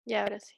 Y ahora sí.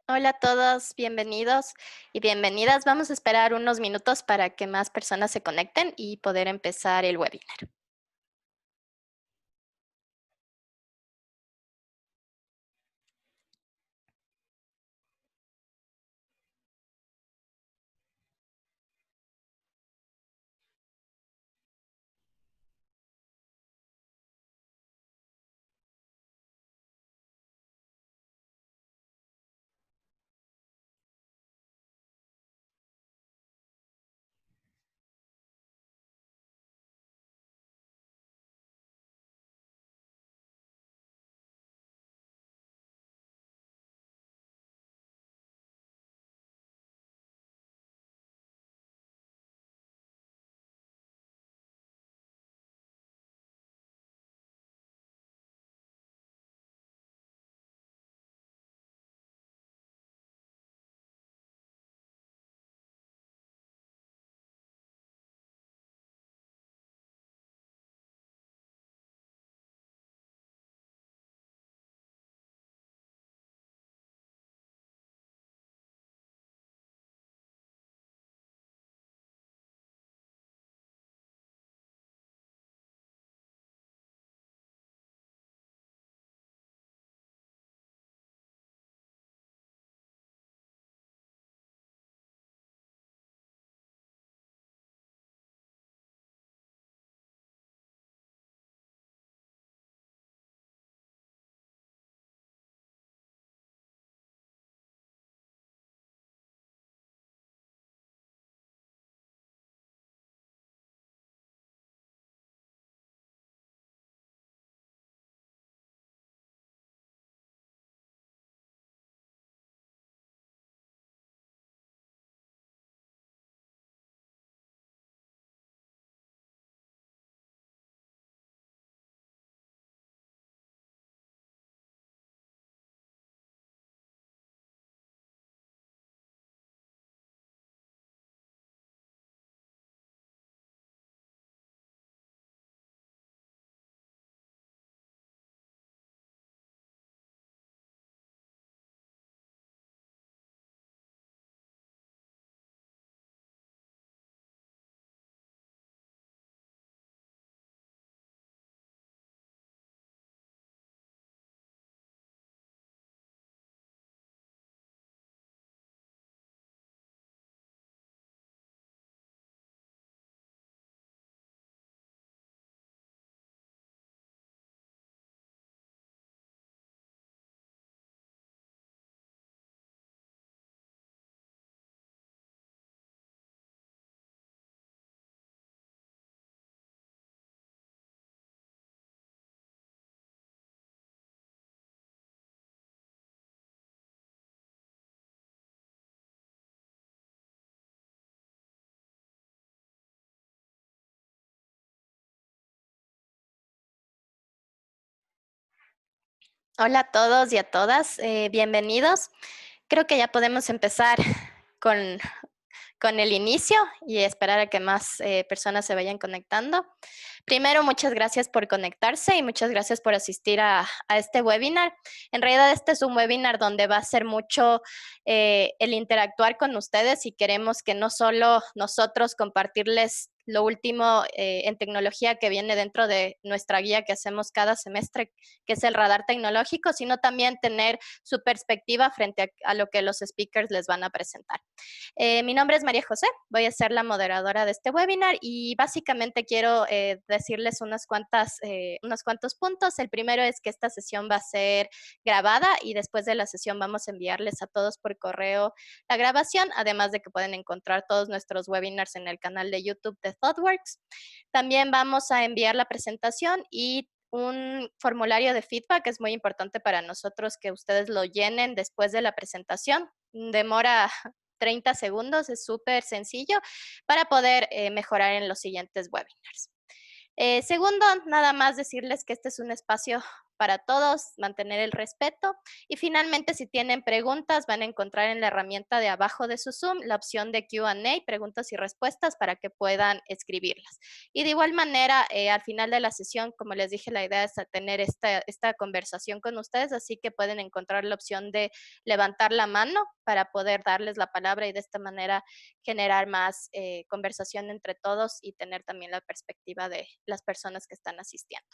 Hola a todos, bienvenidos y bienvenidas. Vamos a esperar unos minutos para que más personas se conecten y poder empezar el webinar. Hola a todos y a todas, bienvenidos. Creo que ya podemos empezar con, con el inicio y esperar a que más personas se vayan conectando. Primero, muchas gracias por conectarse y muchas gracias por asistir a este webinar. En realidad, este es un webinar donde va a ser mucho el interactuar con ustedes y queremos que no solo nosotros compartirles lo último en tecnología que viene dentro de nuestra guía que hacemos cada semestre, que es el radar tecnológico, sino también tener su perspectiva frente a lo que los speakers les van a presentar. Mi nombre es María José, voy a ser la moderadora de este webinar y básicamente quiero decirles unos cuantos puntos. El primero es que esta sesión va a ser grabada y después de la sesión vamos a enviarles a todos por correo la grabación, además de que pueden encontrar todos nuestros webinars en el canal de YouTube de ThoughtWorks. También vamos a enviar la presentación y un formulario de feedback. Es muy importante para nosotros que ustedes lo llenen después de la presentación. Demora 30 segundos, es súper sencillo para poder mejorar en los siguientes webinars. Segundo, nada más decirles que este es un espacio para todos, mantener el respeto. Y finalmente, si tienen preguntas, van a encontrar en la herramienta de abajo de su Zoom la opción de Q&A, preguntas y respuestas, para que puedan escribirlas. Y de igual manera, al final de la sesión, como les dije, la idea es tener esta conversación con ustedes, así que pueden encontrar la opción de levantar la mano para poder darles la palabra y de esta manera generar más conversación entre todos y tener también la perspectiva de las personas que están asistiendo.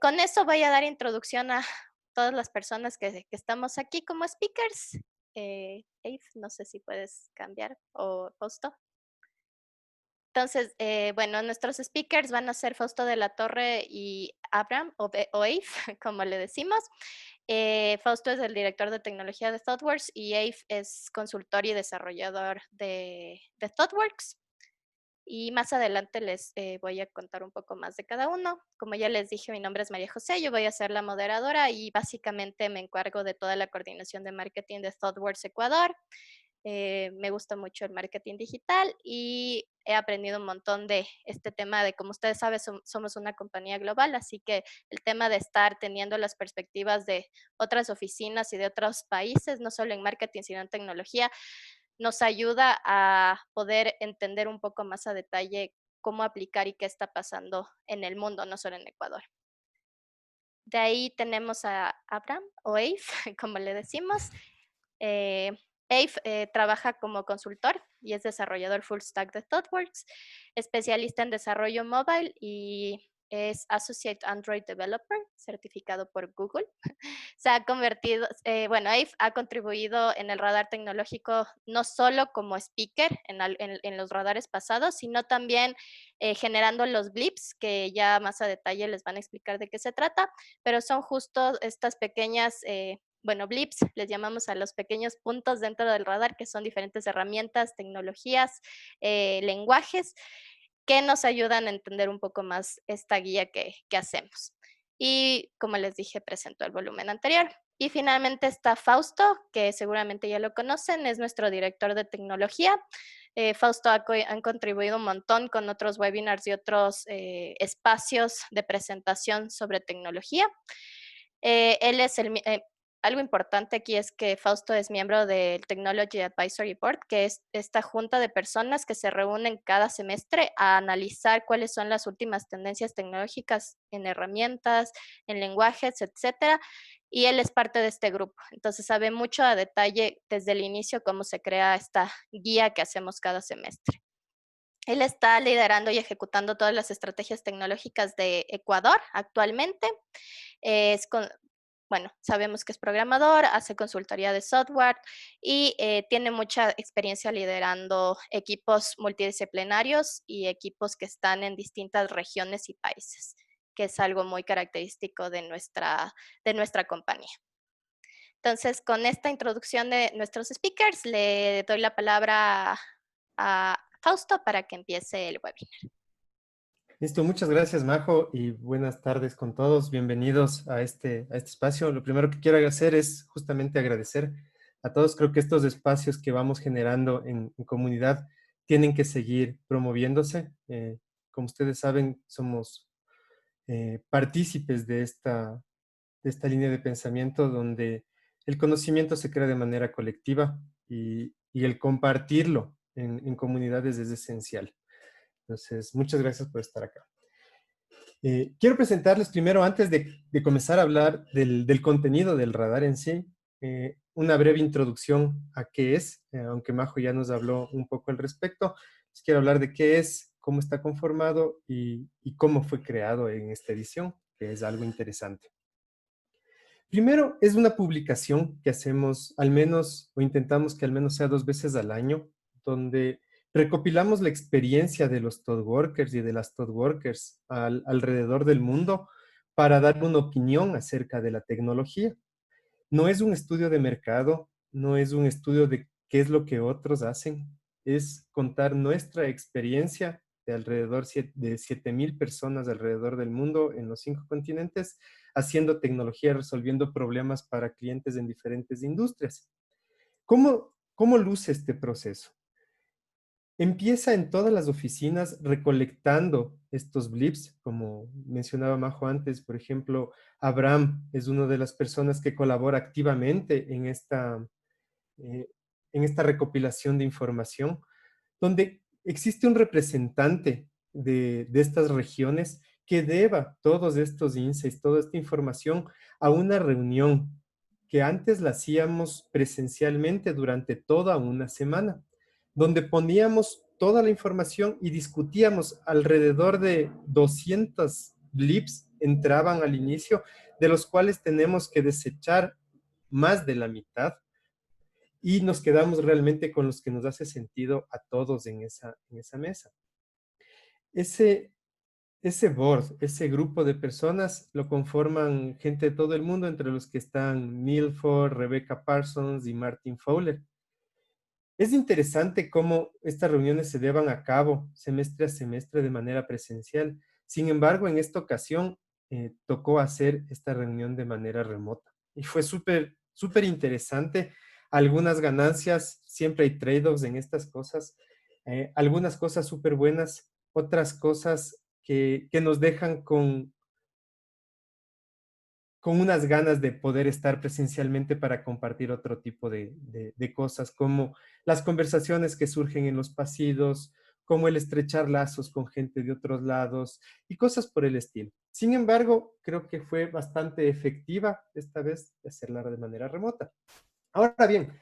Con eso voy a dar introducción a todas las personas que estamos aquí como speakers. Eve, no sé si puedes cambiar o Fausto. Entonces, bueno, nuestros speakers van a ser Fausto de la Torre y Abraham, o Eve, como le decimos. Fausto es el director de tecnología de ThoughtWorks y Eve es consultor y desarrollador de ThoughtWorks. Y más adelante les voy a contar un poco más de cada uno. Como ya les dije, mi nombre es María José, yo voy a ser la moderadora y básicamente me encargo de toda la coordinación de marketing de ThoughtWorks Ecuador. Me gusta mucho el marketing digital y he aprendido un montón de este tema de, como ustedes saben, somos una compañía global, así que el tema de estar teniendo las perspectivas de otras oficinas y de otros países, no solo en marketing, sino en tecnología, nos ayuda a poder entender un poco más a detalle cómo aplicar y qué está pasando en el mundo, no solo en Ecuador. De ahí tenemos a Abraham, o Ave, como le decimos. Ave trabaja como consultor y es desarrollador full stack de ThoughtWorks, especialista en desarrollo mobile y es Associate Android Developer, certificado por Google. Se ha convertido, bueno, Ave ha contribuido en el radar tecnológico no solo como speaker en los radares pasados, sino también generando los blips, que ya más a detalle les van a explicar de qué se trata, pero son justo estas pequeñas bueno, blips, les llamamos a los pequeños puntos dentro del radar, que son diferentes herramientas, tecnologías, lenguajes, que nos ayudan a entender un poco más esta guía que hacemos. Y como les dije, presento el volumen anterior. Y finalmente está Fausto, que seguramente ya lo conocen, es nuestro director de tecnología. Fausto han contribuido un montón con otros webinars y otros espacios de presentación sobre tecnología. Él es algo importante aquí es que Fausto es miembro del Technology Advisory Board, que es esta junta de personas que se reúnen cada semestre a analizar cuáles son las últimas tendencias tecnológicas en herramientas, en lenguajes, etcétera. Y él es parte de este grupo. Entonces sabe mucho a detalle desde el inicio cómo se crea esta guía que hacemos cada semestre. Él está liderando y ejecutando todas las estrategias tecnológicas de Ecuador actualmente. Es bueno, sabemos que es programador, hace consultoría de software y tiene mucha experiencia liderando equipos multidisciplinarios y equipos que están en distintas regiones y países, que es algo muy característico de nuestra compañía. Entonces, con esta introducción de nuestros speakers, le doy la palabra a Fausto para que empiece el webinar. Listo, muchas gracias, Majo, y buenas tardes con todos. Bienvenidos a este espacio. Lo primero que quiero hacer es justamente agradecer a todos. Creo que estos espacios que vamos generando en comunidad tienen que seguir promoviéndose. Como ustedes saben, somos partícipes de esta línea de pensamiento donde el conocimiento se crea de manera colectiva y el compartirlo en comunidades es esencial. Entonces, muchas gracias por estar acá. Quiero presentarles primero, antes de comenzar a hablar del contenido del radar en sí, una breve introducción a qué es, aunque Majo ya nos habló un poco al respecto. Les quiero hablar de qué es, cómo está conformado y cómo fue creado en esta edición, que es algo interesante. Primero, es una publicación que hacemos al menos, o intentamos que al menos sea 2 veces al año, donde recopilamos la experiencia de los Toddworkers y de las Toddworkers alrededor del mundo para dar una opinión acerca de la tecnología. No es un estudio de mercado, no es un estudio de qué es lo que otros hacen, es contar nuestra experiencia de alrededor de 7,000 personas alrededor del mundo en los 5 continentes, haciendo tecnología, resolviendo problemas para clientes en diferentes industrias. ¿Cómo luce este proceso? Empieza en todas las oficinas recolectando estos blips, como mencionaba Majo antes. Por ejemplo, Abraham es una de las personas que colabora activamente eh, en esta recopilación de información, donde existe un representante de estas regiones que deba todos estos insights, toda esta información a una reunión que antes la hacíamos presencialmente durante toda una semana, donde poníamos toda la información y discutíamos. Alrededor de 200 blips entraban al inicio, de los cuales tenemos que desechar más de la mitad, y nos quedamos realmente con los que nos hace sentido a todos en esa mesa. Ese, ese board, ese grupo de personas lo conforman gente de todo el mundo, entre los que están Milford, Rebecca Parsons y Martin Fowler. Es interesante cómo estas reuniones se llevan a cabo semestre a semestre de manera presencial. Sin embargo, en esta ocasión tocó hacer esta reunión de manera remota. Y fue súper interesante. Algunas ganancias, siempre hay trade-offs en estas cosas. Algunas cosas súper buenas, otras cosas que nos dejan con unas ganas de poder estar presencialmente para compartir otro tipo de cosas, como las conversaciones que surgen en los pasillos, como el estrechar lazos con gente de otros lados y cosas por el estilo. Sin embargo, creo que fue bastante efectiva esta vez de hacerla de manera remota. Ahora bien,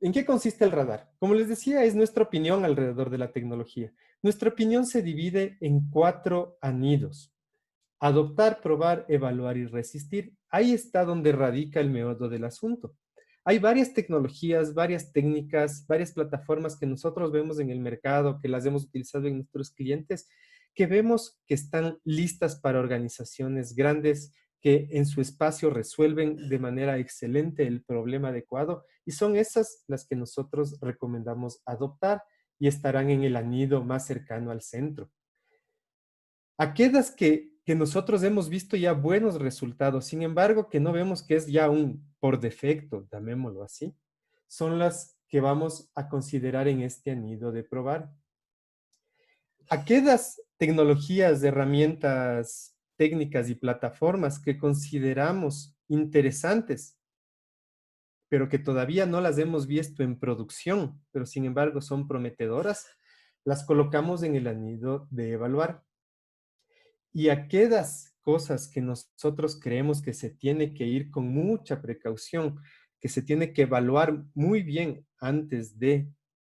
¿en qué consiste el radar? Como les decía, es nuestra opinión alrededor de la tecnología. Nuestra opinión se divide en 4 anillos. Adoptar, probar, evaluar y resistir. Ahí está donde radica el meollo del asunto. Hay varias tecnologías, varias técnicas, varias plataformas que nosotros vemos en el mercado, que las hemos utilizado en nuestros clientes, que vemos que están listas para organizaciones grandes, que en su espacio resuelven de manera excelente el problema adecuado, y son esas las que nosotros recomendamos adoptar y estarán en el anillo más cercano al centro. Aquellas que nosotros hemos visto ya buenos resultados, sin embargo, que no vemos que es ya un por defecto, llamémoslo así, son las que vamos a considerar en este anillo de probar. Aquellas tecnologías, herramientas técnicas y plataformas que consideramos interesantes, pero que todavía no las hemos visto en producción, pero sin embargo son prometedoras, las colocamos en el anillo de evaluar. Y aquellas cosas que nosotros creemos que se tiene que ir con mucha precaución, que se tiene que evaluar muy bien antes de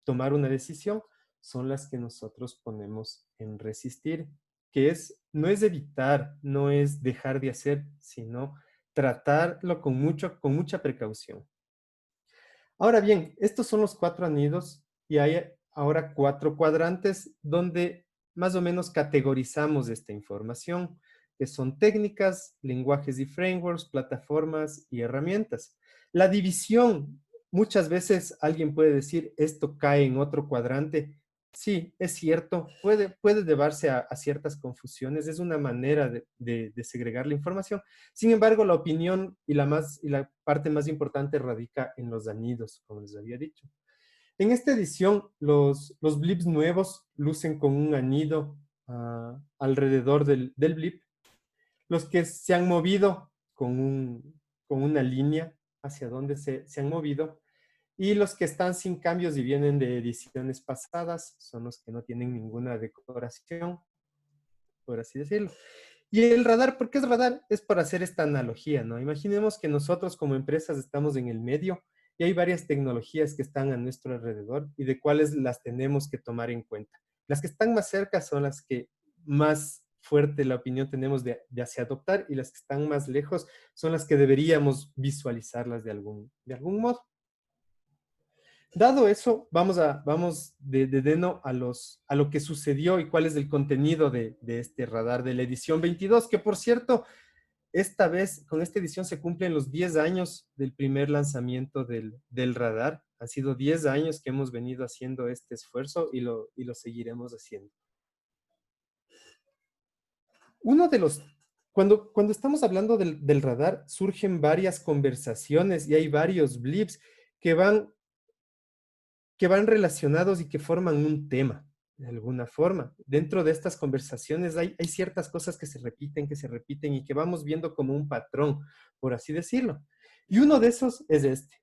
tomar una decisión, son las que nosotros ponemos en resistir, que no es evitar, no es dejar de hacer, sino tratarlo con mucha precaución. Ahora bien, estos son los 4 anillos y hay ahora 4 cuadrantes donde más o menos categorizamos esta información, que son técnicas, lenguajes y frameworks, plataformas y herramientas. La división, muchas veces alguien puede decir, esto cae en otro cuadrante. Sí, es cierto, puede llevarse a ciertas confusiones, es una manera de segregar la información. Sin embargo, la opinión y la parte más importante radica en los anillos, como les había dicho. En esta edición, los blips nuevos lucen con un anillo alrededor del blip. Los que se han movido con una línea hacia donde se han movido. Y los que están sin cambios y vienen de ediciones pasadas son los que no tienen ninguna decoración, por así decirlo. Y el radar, ¿por qué es radar? Es para hacer esta analogía, ¿no? Imaginemos que nosotros como empresas estamos en el medio y hay varias tecnologías que están a nuestro alrededor y de cuáles las tenemos que tomar en cuenta. Las que están más cerca son las que más fuerte la opinión tenemos de hacia adoptar, y las que están más lejos son las que deberíamos visualizarlas de algún modo. Dado eso, vamos de lleno a lo que sucedió y cuál es el contenido de este radar de la edición 22, que por cierto, esta vez con esta edición se cumplen los 10 años del primer lanzamiento del radar. Han sido 10 años que hemos venido haciendo este esfuerzo y lo seguiremos haciendo. Uno de los, cuando estamos hablando del radar, surgen varias conversaciones y hay varios blips que van relacionados y que forman un tema, de alguna forma. Dentro de estas conversaciones hay ciertas cosas que se repiten y que vamos viendo como un patrón, por así decirlo. Y uno de esos es este: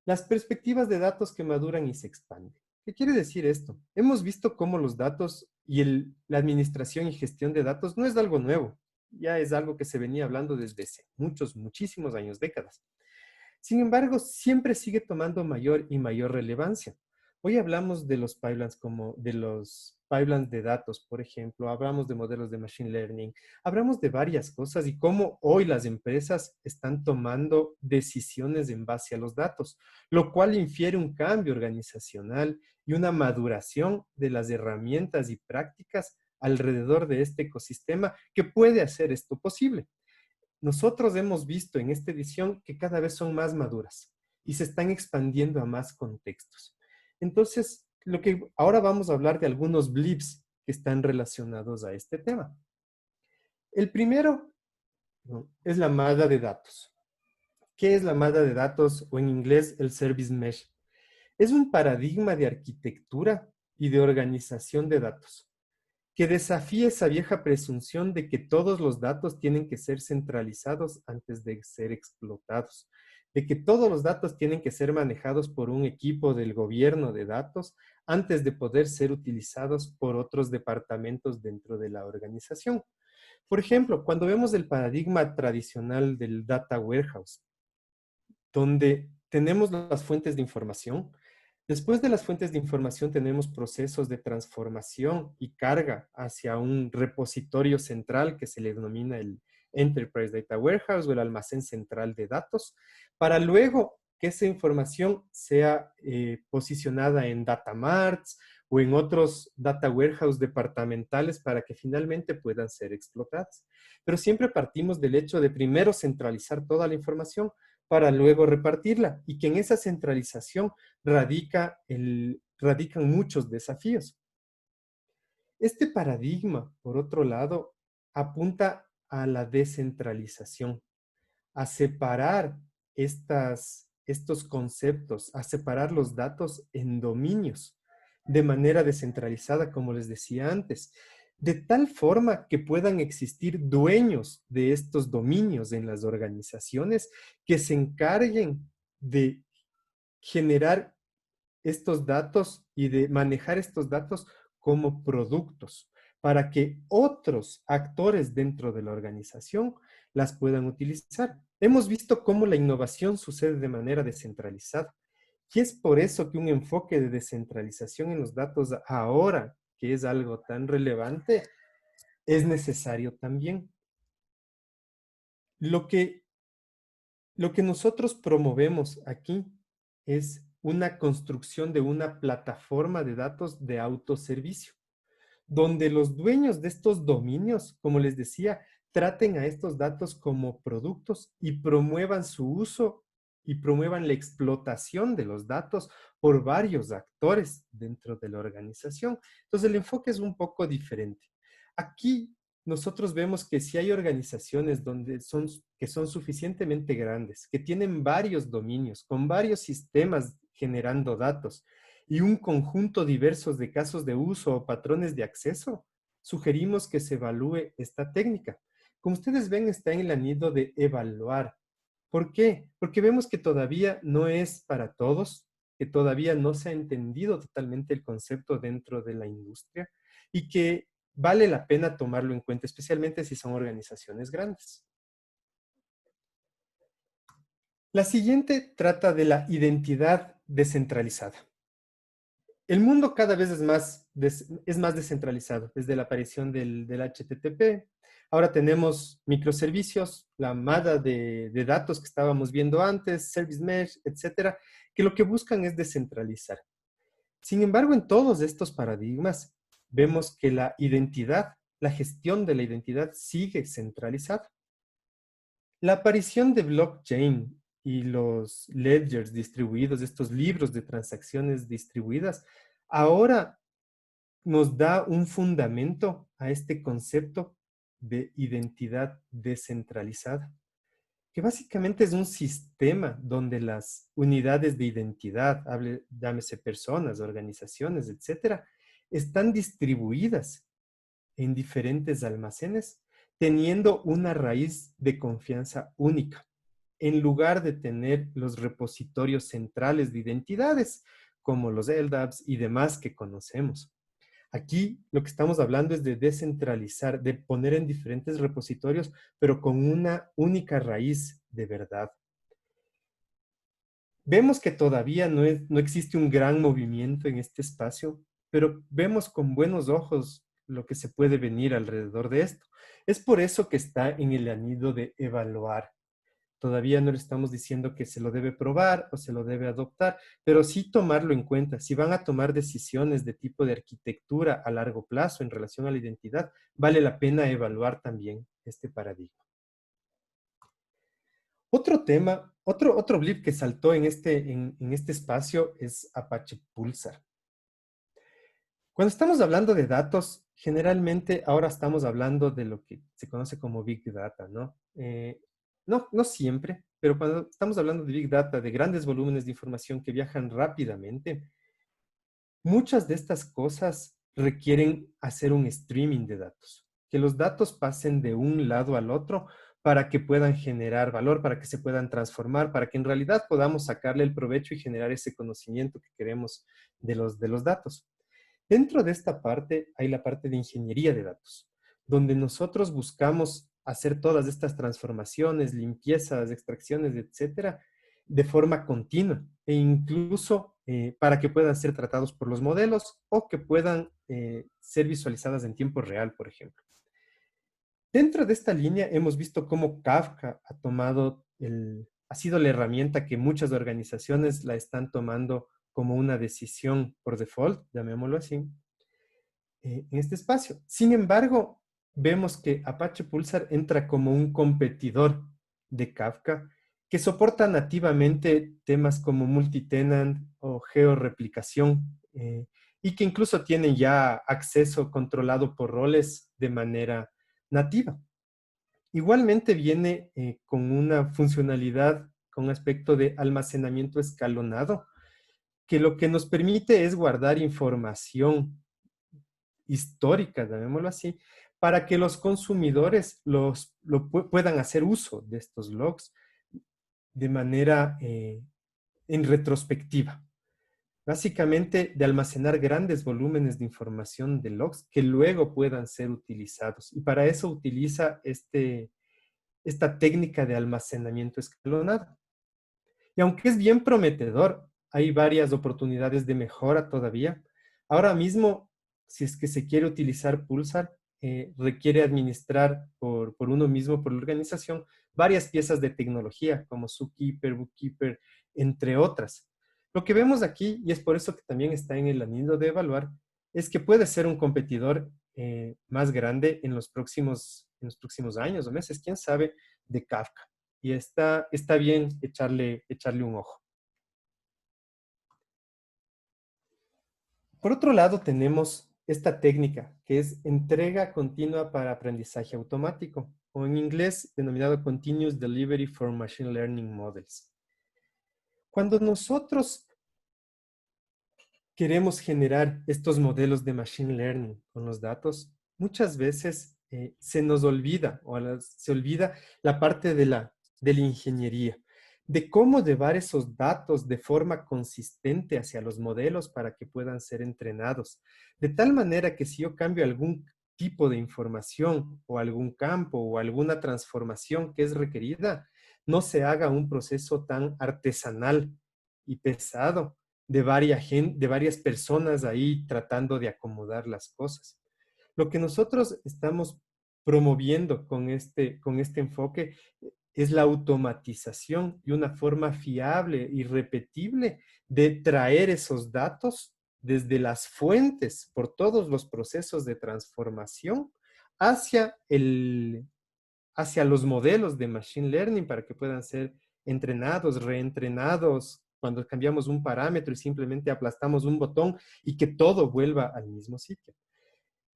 las perspectivas de datos que maduran y se expanden. ¿Qué quiere decir esto? Hemos visto cómo los datos y la administración y gestión de datos no es algo nuevo, ya es algo que se venía hablando desde hace muchísimos años, décadas. Sin embargo, siempre sigue tomando mayor y mayor relevancia. Hoy hablamos de los pipelines como de los pipelines de datos, por ejemplo, hablamos de modelos de machine learning, hablamos de varias cosas y cómo hoy las empresas están tomando decisiones en base a los datos, lo cual infiere un cambio organizacional y una maduración de las herramientas y prácticas alrededor de este ecosistema que puede hacer esto posible. Nosotros hemos visto en esta edición que cada vez son más maduras y se están expandiendo a más contextos. Entonces, ahora vamos a hablar de algunos blips que están relacionados a este tema. El primero, ¿no?, es la malla de datos. ¿Qué es la malla de datos, o en inglés el Service Mesh? Es un paradigma de arquitectura y de organización de datos que desafía esa vieja presunción de que todos los datos tienen que ser centralizados antes de ser explotados, de que todos los datos tienen que ser manejados por un equipo del gobierno de datos antes de poder ser utilizados por otros departamentos dentro de la organización. Por ejemplo, cuando vemos el paradigma tradicional del data warehouse, donde tenemos las fuentes de información. Después de las fuentes de información tenemos procesos de transformación y carga hacia un repositorio central que se le denomina el Enterprise Data Warehouse o el almacén central de datos, para luego que esa información sea posicionada en data marts o en otros data warehouse departamentales para que finalmente puedan ser explotadas. Pero siempre partimos del hecho de primero centralizar toda la información para luego repartirla, y que en esa centralización radican muchos desafíos. Este paradigma, por otro lado, apunta a la descentralización, a separar estos conceptos, a separar los datos en dominios de manera descentralizada, como les decía antes, de tal forma que puedan existir dueños de estos dominios en las organizaciones que se encarguen de generar estos datos y de manejar estos datos como productos para que otros actores dentro de la organización las puedan utilizar. Hemos visto cómo la innovación sucede de manera descentralizada, y es por eso que un enfoque de descentralización en los datos ahora, que es algo tan relevante, es necesario también. Lo que nosotros promovemos aquí es una construcción de una plataforma de datos de autoservicio, donde los dueños de estos dominios, como les decía, traten a estos datos como productos y promuevan su uso y promuevan la explotación de los datos por varios actores dentro de la organización. Entonces, el enfoque es un poco diferente. Aquí nosotros vemos que si hay organizaciones que son suficientemente grandes, que tienen varios dominios, con varios sistemas generando datos y un conjunto diversos de casos de uso o patrones de acceso, sugerimos que se evalúe esta técnica. como ustedes ven, está en el anillo de evaluar. ¿Por qué? Porque vemos que todavía no es para todos, que todavía no se ha entendido totalmente el concepto dentro de la industria y que vale la pena tomarlo en cuenta, especialmente si son organizaciones grandes. La siguiente trata de la identidad descentralizada. El mundo cada vez es más descentralizado desde la aparición del HTTP. Ahora tenemos microservicios, la mada de datos que estábamos viendo antes, Service Mesh, etcétera, que lo que buscan es descentralizar. Sin embargo, en todos estos paradigmas vemos que la identidad, la gestión de la identidad sigue centralizada. La aparición de blockchain y los ledgers distribuidos, estos libros de transacciones distribuidas, ahora nos da un fundamento a este concepto de identidad descentralizada, que básicamente es un sistema donde las unidades de identidad, llámese personas, organizaciones, etcétera, están distribuidas en diferentes almacenes, teniendo una raíz de confianza única, en lugar de tener los repositorios centrales de identidades, como los LDAPs y demás que conocemos. Aquí lo que estamos hablando es de descentralizar, de poner en diferentes repositorios, pero con una única raíz de verdad. Vemos que todavía no existe un gran movimiento en este espacio, pero vemos con buenos ojos lo que se puede venir alrededor de esto. Es por eso que está en el anillo de evaluar. Todavía no le estamos diciendo que se lo debe probar o se lo debe adoptar, pero sí tomarlo en cuenta. Si van a tomar decisiones de tipo de arquitectura a largo plazo en relación a la identidad, vale la pena evaluar también este paradigma. Otro tema, otro blip que saltó en este espacio es Apache Pulsar. Cuando estamos hablando de datos, generalmente ahora estamos hablando de lo que se conoce como Big Data, ¿no? No siempre, pero cuando estamos hablando de Big Data, de grandes volúmenes de información que viajan rápidamente, muchas de estas cosas requieren hacer un streaming de datos, que los datos pasen de un lado al otro para que puedan generar valor, para que se puedan transformar, para que en realidad podamos sacarle el provecho y generar ese conocimiento que queremos de los datos. Dentro de esta parte hay la parte de ingeniería de datos, donde nosotros buscamos hacer todas estas transformaciones, limpiezas, extracciones, etcétera, de forma continua e incluso para que puedan ser tratados por los modelos o que puedan ser visualizadas en tiempo real, por ejemplo. Dentro de esta línea hemos visto cómo Kafka ha sido la herramienta que muchas organizaciones la están tomando como una decisión por default, llamémoslo así, en este espacio. Sin embargo, vemos que Apache Pulsar entra como un competidor de Kafka que soporta nativamente temas como multitenant o georreplicación y que incluso tiene ya acceso controlado por roles de manera nativa. Igualmente viene con una funcionalidad con aspecto de almacenamiento escalonado, que lo que nos permite es guardar información histórica, llamémoslo así, para que los consumidores puedan hacer uso de estos logs de manera en retrospectiva. Básicamente de almacenar grandes volúmenes de información de logs que luego puedan ser utilizados. Y para eso utiliza esta técnica de almacenamiento escalonado. Y aunque es bien prometedor, hay varias oportunidades de mejora todavía. Ahora mismo, si es que se quiere utilizar Pulsar, requiere administrar por uno mismo, por la organización, varias piezas de tecnología como Zookeeper, Bookkeeper, entre otras. Lo que vemos aquí, y es por eso que también está en el anillo de evaluar, es que puede ser un competidor más grande en los próximos años o meses, quién sabe, de Kafka. Y está bien echarle un ojo. Por otro lado, tenemos esta técnica que es entrega continua para aprendizaje automático, o en inglés denominado Continuous Delivery for Machine Learning Models. Cuando nosotros queremos generar estos modelos de Machine Learning con los datos, muchas veces se nos olvida, se olvida la parte de la ingeniería, de cómo llevar esos datos de forma consistente hacia los modelos para que puedan ser entrenados. De tal manera que si yo cambio algún tipo de información o algún campo o alguna transformación que es requerida, no se haga un proceso tan artesanal y pesado de varias personas ahí tratando de acomodar las cosas. Lo que nosotros estamos promoviendo con este enfoque es la automatización y una forma fiable y repetible de traer esos datos desde las fuentes por todos los procesos de transformación hacia, hacia los modelos de Machine Learning para que puedan ser entrenados, reentrenados, cuando cambiamos un parámetro y simplemente aplastamos un botón y que todo vuelva al mismo sitio.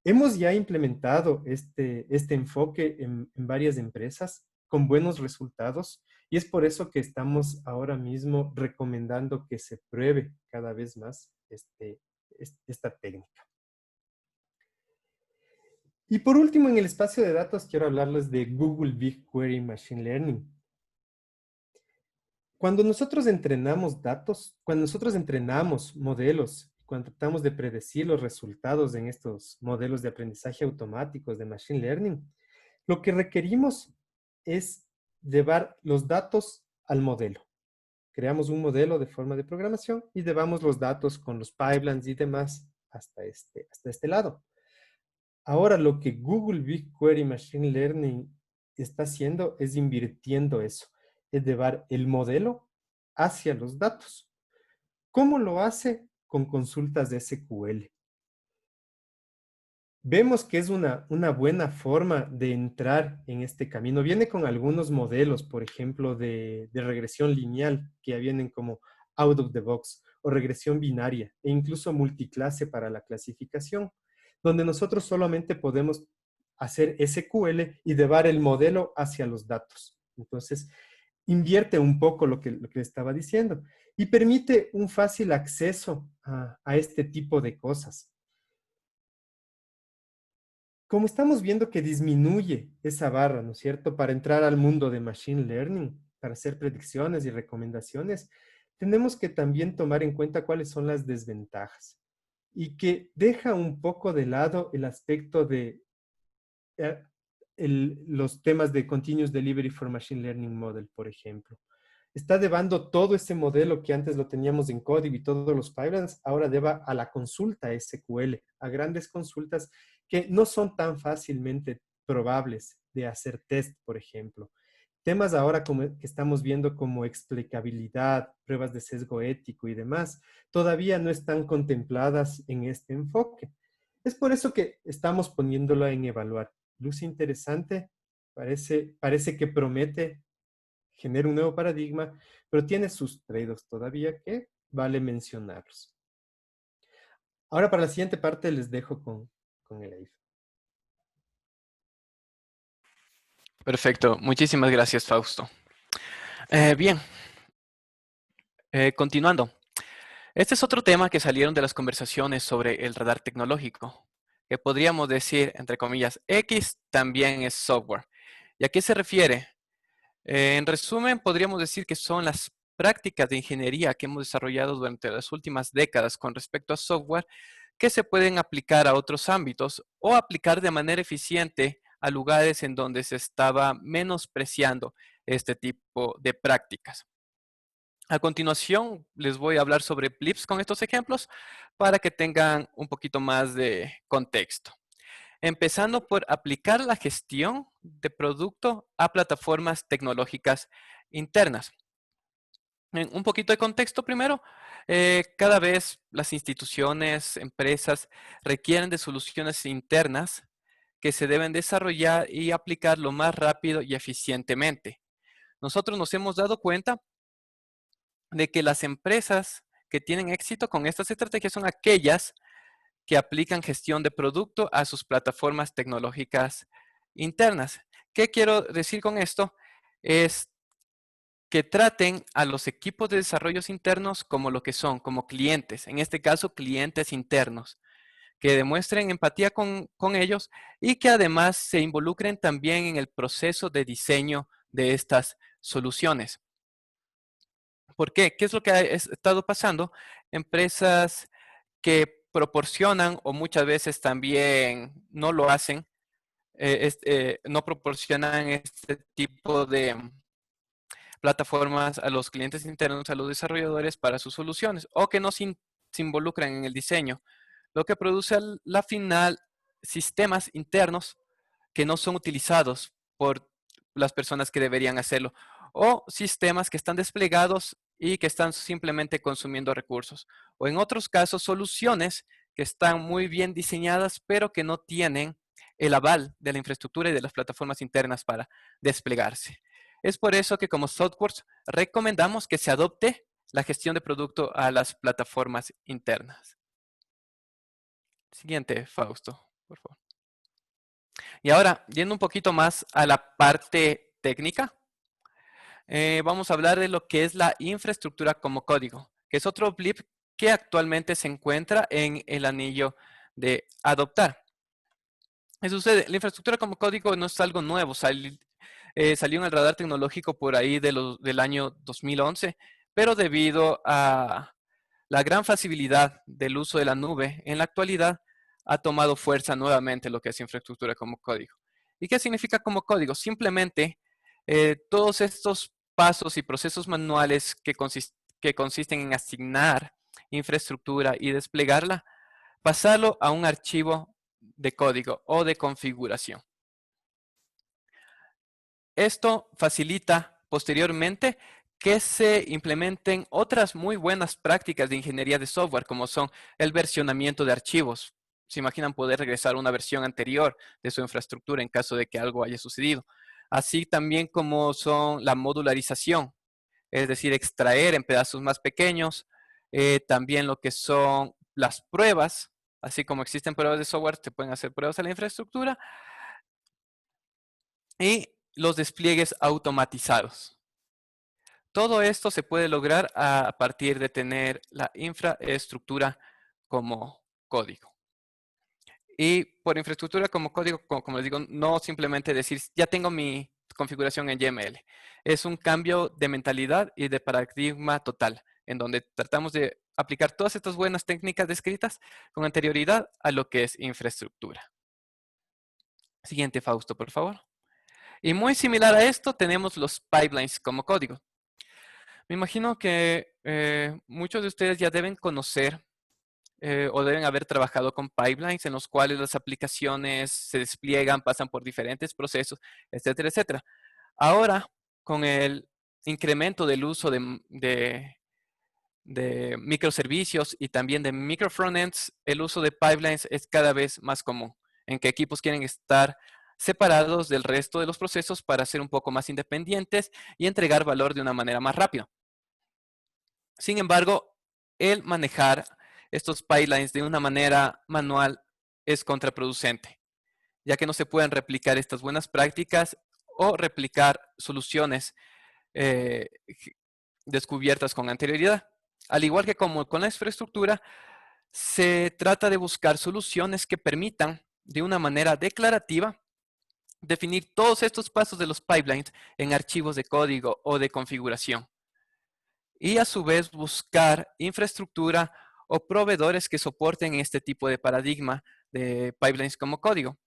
Hemos ya implementado este enfoque en varias empresas con buenos resultados y es por eso que estamos ahora mismo recomendando que se pruebe cada vez más esta técnica. Y por último, en el espacio de datos, quiero hablarles de Google BigQuery Machine Learning. Cuando nosotros entrenamos datos, cuando nosotros entrenamos modelos, cuando tratamos de predecir los resultados en estos modelos de aprendizaje automáticos de Machine Learning, lo que requerimos es llevar los datos al modelo. Creamos un modelo de forma de programación y llevamos los datos con los pipelines y demás hasta este lado. Ahora lo que Google BigQuery Machine Learning está haciendo es invirtiendo eso, es llevar el modelo hacia los datos. ¿Cómo lo hace? Con consultas de SQL. Vemos que es una buena forma de entrar en este camino. Viene con algunos modelos, por ejemplo, de regresión lineal, que ya vienen como out of the box, o regresión binaria, e incluso multiclase para la clasificación, donde nosotros solamente podemos hacer SQL y llevar el modelo hacia los datos. Entonces, invierte un poco lo que estaba diciendo y permite un fácil acceso a este tipo de cosas. Como estamos viendo que disminuye esa barra, ¿no es cierto?, para entrar al mundo de Machine Learning, para hacer predicciones y recomendaciones, tenemos que también tomar en cuenta cuáles son las desventajas y que deja un poco de lado el aspecto de eh, los temas de Continuous Delivery for Machine Learning Model, por ejemplo. Está llevando todo ese modelo que antes lo teníamos en código y todos los pipelines, ahora lleva a la consulta SQL, a grandes consultas que no son tan fácilmente probables de hacer test, por ejemplo. Temas ahora como que estamos viendo como explicabilidad, pruebas de sesgo ético y demás, todavía no están contempladas en este enfoque. Es por eso que estamos poniéndolo en evaluar. Luce interesante, parece que promete genera un nuevo paradigma, pero tiene sus trade-offs todavía que vale mencionarlos. Ahora para la siguiente parte les dejo con el AIF. Perfecto, muchísimas gracias, Fausto. Bien, continuando. Este es otro tema que salieron de las conversaciones sobre el radar tecnológico, que podríamos decir, entre comillas, X también es software. ¿Y a qué se refiere? En resumen, podríamos decir que son las prácticas de ingeniería que hemos desarrollado durante las últimas décadas con respecto a software que se pueden aplicar a otros ámbitos o aplicar de manera eficiente a lugares en donde se estaba menospreciando este tipo de prácticas. A continuación, les voy a hablar sobre PLIPS con estos ejemplos para que tengan un poquito más de contexto. Empezando por aplicar la gestión de producto a plataformas tecnológicas internas. Un poquito de contexto primero. Cada vez las instituciones, empresas requieren de soluciones internas que se deben desarrollar y aplicar lo más rápido y eficientemente. Nosotros nos hemos dado cuenta de que las empresas que tienen éxito con estas estrategias son aquellas que aplican gestión de producto a sus plataformas tecnológicas internas. ¿Qué quiero decir con esto? Es que traten a los equipos de desarrollos internos como lo que son, como clientes, en este caso clientes internos, que demuestren empatía con ellos y que además se involucren también en el proceso de diseño de estas soluciones. ¿Por qué? ¿Qué es lo que ha estado pasando? Empresas que proporcionan o muchas veces también no lo hacen, no proporcionan este tipo de plataformas a los clientes internos, a los desarrolladores para sus soluciones o que no se involucran en el diseño, lo que produce a la final sistemas internos que no son utilizados por las personas que deberían hacerlo, o sistemas que están desplegados y que están simplemente consumiendo recursos, o en otros casos soluciones que están muy bien diseñadas, pero que no tienen el aval de la infraestructura y de las plataformas internas para desplegarse. Es por eso que como Softworks recomendamos que se adopte la gestión de producto a las plataformas internas. Siguiente, Fausto, por favor. Y ahora, yendo un poquito más a la parte técnica, vamos a hablar de lo que es la infraestructura como código, que es otro blip que actualmente se encuentra en el anillo de adoptar. ¿Qué sucede? La infraestructura como código no es algo nuevo, salió en el radar tecnológico por ahí del año 2011, pero debido a la gran facilidad del uso de la nube en la actualidad, ha tomado fuerza nuevamente lo que es infraestructura como código. ¿Y qué significa como código? Simplemente todos estos pasos y procesos manuales que consisten en asignar infraestructura y desplegarla, pasarlo a un archivo de código o de configuración. Esto facilita posteriormente que se implementen otras muy buenas prácticas de ingeniería de software, como son el versionamiento de archivos. Se imaginan poder regresar a una versión anterior de su infraestructura en caso de que algo haya sucedido. Así también como son la modularización, es decir, extraer en pedazos más pequeños. También lo que son las pruebas, así como existen pruebas de software, se pueden hacer pruebas a la infraestructura. Y los despliegues automatizados. Todo esto se puede lograr a partir de tener la infraestructura como código. Y por infraestructura como código, como les digo, no simplemente decir, ya tengo mi configuración en YML. Es un cambio de mentalidad y de paradigma total, en donde tratamos de aplicar todas estas buenas técnicas descritas con anterioridad a lo que es infraestructura. Siguiente, Fausto, por favor. Y muy similar a esto tenemos los pipelines como código. Me imagino que muchos de ustedes ya deben conocer o deben haber trabajado con pipelines en los cuales las aplicaciones se despliegan, pasan por diferentes procesos, etcétera, etcétera. Ahora, con el incremento del uso de microservicios y también de microfrontends, el uso de pipelines es cada vez más común, en que equipos quieren estar separados del resto de los procesos para ser un poco más independientes y entregar valor de una manera más rápida. Sin embargo, el manejar estos pipelines de una manera manual es contraproducente, ya que no se pueden replicar estas buenas prácticas o replicar soluciones descubiertas con anterioridad. Al igual que como con la infraestructura, se trata de buscar soluciones que permitan de una manera declarativa definir todos estos pasos de los pipelines en archivos de código o de configuración. Y a su vez buscar infraestructura o proveedores que soporten este tipo de paradigma de pipelines como código.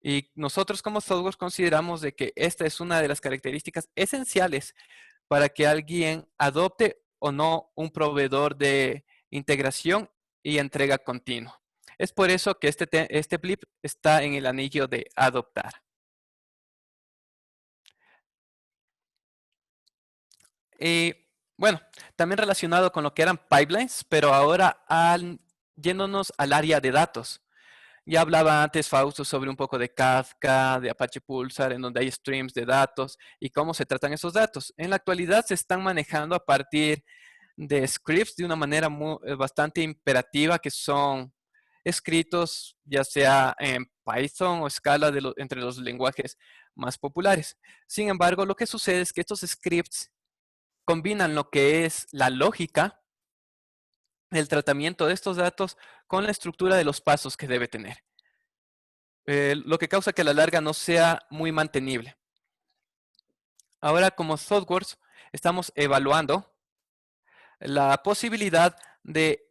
Y nosotros como software consideramos de que esta es una de las características esenciales para que alguien adopte o no un proveedor de integración y entrega continua. Es por eso que este blip está en el anillo de adoptar. Y bueno, también relacionado con lo que eran pipelines, pero ahora yéndonos al área de datos. Ya hablaba antes, Fausto, sobre un poco de Kafka, de Apache Pulsar, en donde hay streams de datos y cómo se tratan esos datos. En la actualidad se están manejando a partir de scripts de una manera bastante imperativa, que son escritos ya sea en Python o Scala entre los lenguajes más populares. Sin embargo, lo que sucede es que estos scripts combinan lo que es la lógica el tratamiento de estos datos con la estructura de los pasos que debe tener. Lo que causa que a la larga no sea muy mantenible. Ahora, como softwares, estamos evaluando la posibilidad de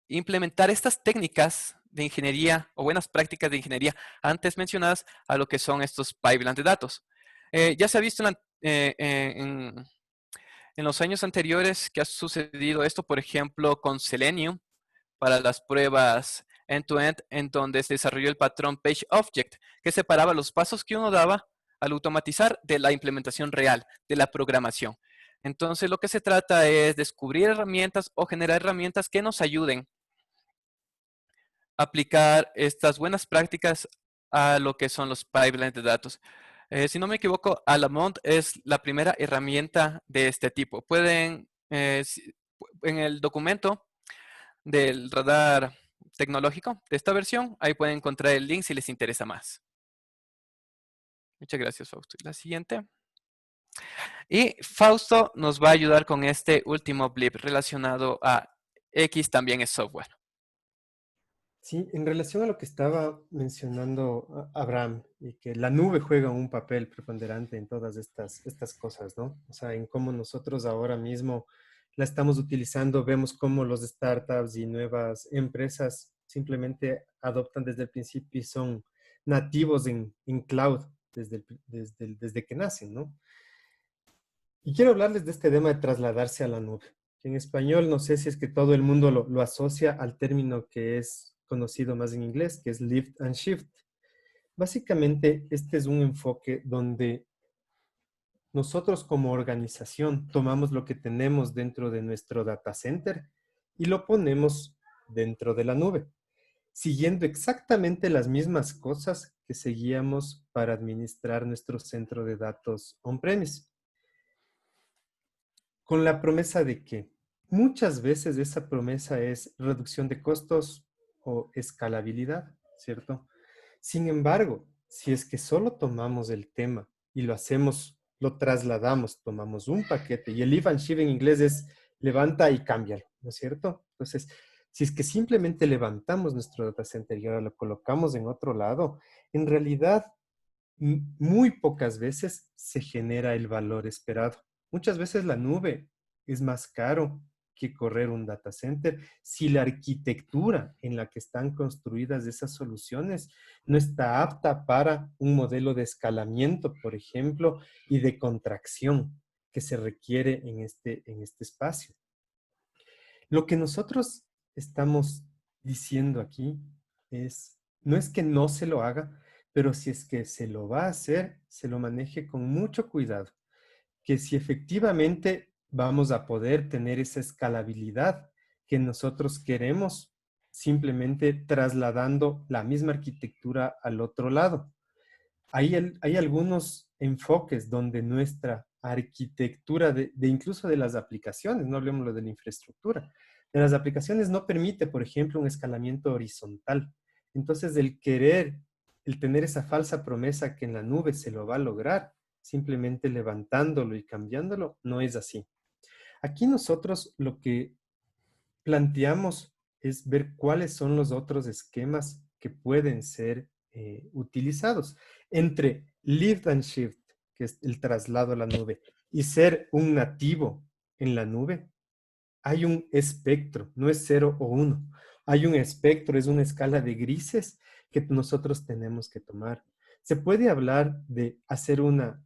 implementar estas técnicas de ingeniería o buenas prácticas de ingeniería antes mencionadas a lo que son estos pipelines de datos. Ya se ha visto en los años anteriores que ha sucedido esto, por ejemplo, con Selenium para las pruebas end-to-end, en donde se desarrolló el patrón Page Object, que separaba los pasos que uno daba al automatizar de la implementación real, de la programación. Entonces, lo que se trata es descubrir herramientas o generar herramientas que nos ayuden a aplicar estas buenas prácticas a lo que son los pipelines de datos. Si no me equivoco, Alamont es la primera herramienta de este tipo. Pueden, en el documento del radar tecnológico de esta versión, ahí pueden encontrar el link si les interesa más. Muchas gracias, Fausto. La siguiente. Y Fausto nos va a ayudar con este último blip relacionado a X también es software. Sí, en relación a lo que estaba mencionando Abraham, y que la nube juega un papel preponderante en todas estas cosas, ¿no? O sea, en cómo nosotros ahora mismo la estamos utilizando, vemos cómo los startups y nuevas empresas simplemente adoptan desde el principio y son nativos en cloud desde que nacen, ¿no? Y quiero hablarles de este tema de trasladarse a la nube. En español, no sé si es que todo el mundo lo asocia al término que es conocido más en inglés, que es lift and shift. Básicamente, este es un enfoque donde nosotros como organización tomamos lo que tenemos dentro de nuestro data center y lo ponemos dentro de la nube, siguiendo exactamente las mismas cosas que seguíamos para administrar nuestro centro de datos on-premise. Con la promesa de que muchas veces esa promesa es reducción de costos o escalabilidad, ¿cierto? Sin embargo, si es que solo tomamos el tema y lo hacemos, lo trasladamos, tomamos un paquete y el lift and shift en inglés es levanta y cámbialo, ¿no es cierto? Entonces, si es que simplemente levantamos nuestro data center y ahora lo colocamos en otro lado, en realidad muy pocas veces se genera el valor esperado. Muchas veces la nube es más caro que correr un data center si la arquitectura en la que están construidas esas soluciones no está apta para un modelo de escalamiento, por ejemplo, y de contracción que se requiere en este espacio. Lo que nosotros estamos diciendo aquí no es que no se lo haga, pero si es que se lo va a hacer, se lo maneje con mucho cuidado. Que si efectivamente vamos a poder tener esa escalabilidad que nosotros queremos, simplemente trasladando la misma arquitectura al otro lado. Hay algunos enfoques donde nuestra arquitectura incluso de las aplicaciones, no hablemos de la infraestructura, de las aplicaciones no permite, por ejemplo, un escalamiento horizontal. Entonces, el tener esa falsa promesa que en la nube se lo va a lograr, simplemente levantándolo y cambiándolo, no es así. Aquí nosotros lo que planteamos es ver cuáles son los otros esquemas que pueden ser utilizados. Entre lift and shift, que es el traslado a la nube, y ser un nativo en la nube, hay un espectro, no es 0 o 1. Hay un espectro, es una escala de grises que nosotros tenemos que tomar. Se puede hablar de hacer una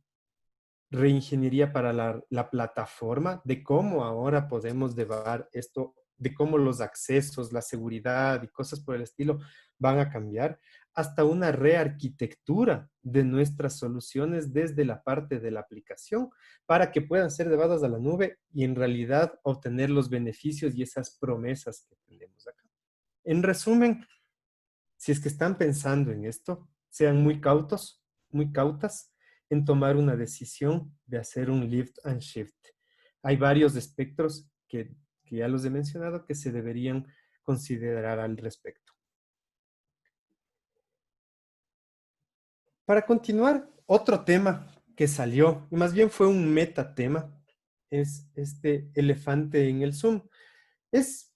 reingeniería para la plataforma, de cómo ahora podemos llevar esto, de cómo los accesos, la seguridad y cosas por el estilo van a cambiar, hasta una rearquitectura de nuestras soluciones desde la parte de la aplicación para que puedan ser llevadas a la nube y en realidad obtener los beneficios y esas promesas que tenemos acá. En resumen, si es que están pensando en esto, sean muy cautos, muy cautas en tomar una decisión de hacer un lift and shift. Hay varios espectros que ya los he mencionado que se deberían considerar al respecto. Para continuar, otro tema que salió, y más bien fue un metatema, es este elefante en el Zoom. Es,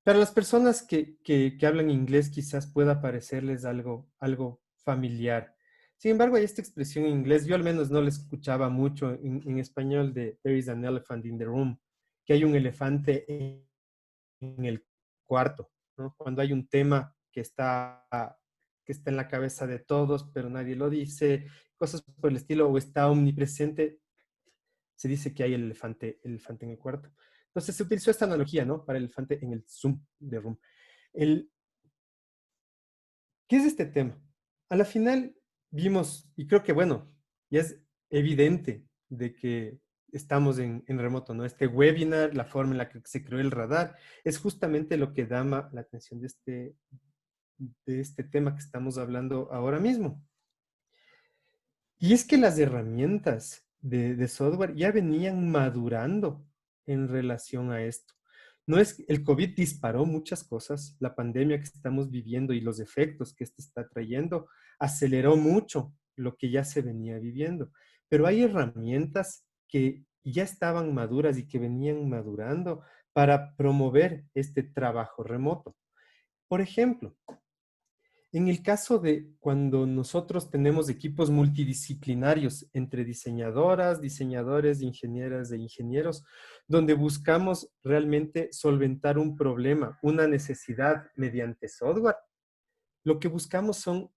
para las personas que hablan inglés quizás pueda parecerles algo familiar. Sin embargo, hay esta expresión en inglés, yo al menos no la escuchaba mucho en español de "There is an elephant in the room", que hay un elefante en el cuarto, ¿no? Cuando hay un tema que está en la cabeza de todos, pero nadie lo dice, cosas por el estilo, o está omnipresente, se dice que hay el elefante en el cuarto. Entonces se utilizó esta analogía, ¿no? Para el elefante en el Zoom de Room. El, ¿Qué es este tema? A la final vimos, y creo que bueno, ya es evidente de que estamos en remoto, ¿no? Este webinar, la forma en la que se creó el radar, es justamente lo que llama la atención de este tema que estamos hablando ahora mismo. Y es que las herramientas de software ya venían madurando en relación a esto. No es, el COVID disparó muchas cosas, la pandemia que estamos viviendo y los efectos que esto está trayendo aceleró mucho lo que ya se venía viviendo. Pero hay herramientas que ya estaban maduras y que venían madurando para promover este trabajo remoto. Por ejemplo, en el caso de cuando nosotros tenemos equipos multidisciplinarios entre diseñadoras, diseñadores, ingenieras e ingenieros, donde buscamos realmente solventar un problema, una necesidad mediante software, lo que buscamos son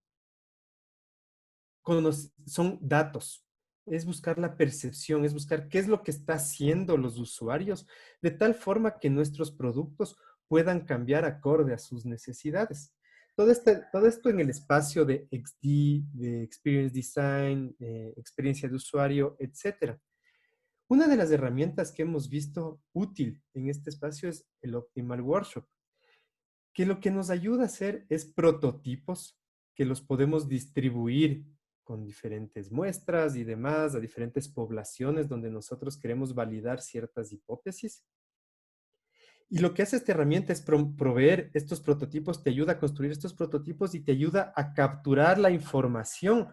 datos, es buscar la percepción, es buscar qué es lo que está haciendo los usuarios, de tal forma que nuestros productos puedan cambiar acorde a sus necesidades. Todo esto en el espacio de XD, de Experience Design, experiencia de usuario, etcétera. Una de las herramientas que hemos visto útil en este espacio es el Optimal Workshop, que lo que nos ayuda a hacer es prototipos que los podemos distribuir con diferentes muestras y demás a diferentes poblaciones donde nosotros queremos validar ciertas hipótesis. Y lo que hace esta herramienta es proveer estos prototipos, te ayuda a construir estos prototipos y te ayuda a capturar la información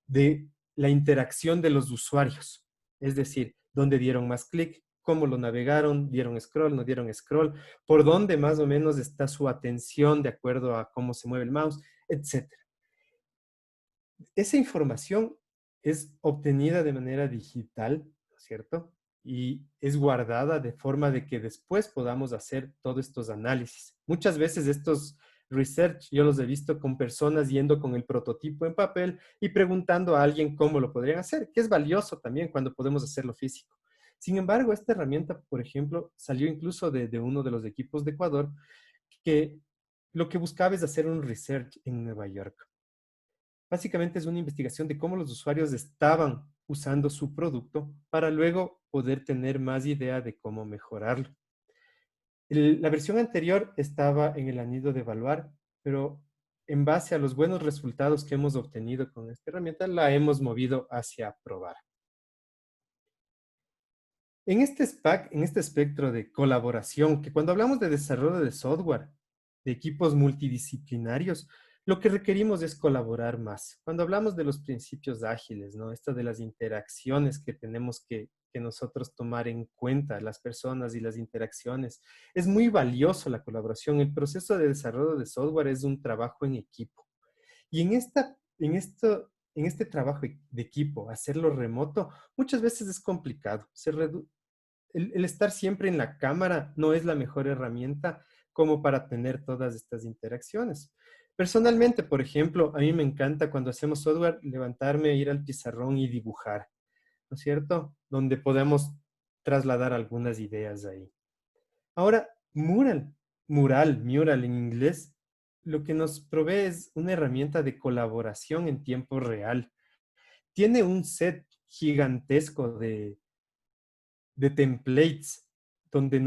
de la interacción de los usuarios. Es decir, dónde dieron más clic, cómo lo navegaron, dieron scroll, no dieron scroll, por dónde más o menos está su atención de acuerdo a cómo se mueve el mouse, etc. Esa información es obtenida de manera digital, ¿no es cierto? Y es guardada de forma de que después podamos hacer todos estos análisis. Muchas veces estos research yo los he visto con personas yendo con el prototipo en papel y preguntando a alguien cómo lo podrían hacer, que es valioso también cuando podemos hacerlo físico. Sin embargo, esta herramienta, por ejemplo, salió incluso de uno de los equipos de Ecuador, que lo que buscaba es hacer un research en Nueva York. Básicamente es una investigación de cómo los usuarios estaban usando su producto para luego poder tener más idea de cómo mejorarlo. La versión anterior estaba en el anillo de evaluar, pero en base a los buenos resultados que hemos obtenido con esta herramienta, la hemos movido hacia probar. En este SPAC, en este espectro de colaboración, que cuando hablamos de desarrollo de software, de equipos multidisciplinarios, lo que requerimos es colaborar más. Cuando hablamos de los principios ágiles, ¿no? Esto de las interacciones que tenemos que nosotros tomar en cuenta, las personas y las interacciones, es muy valioso la colaboración. El proceso de desarrollo de software es un trabajo en equipo. Y en este trabajo de equipo, hacerlo remoto, muchas veces es complicado. El estar siempre en la cámara no es la mejor herramienta como para tener todas estas interacciones. Personalmente, por ejemplo, a mí me encanta cuando hacemos software levantarme, ir al pizarrón y dibujar, ¿no es cierto? Donde podemos trasladar algunas ideas ahí. Ahora, Mural en inglés, lo que nos provee es una herramienta de colaboración en tiempo real. Tiene un set gigantesco de templates, donde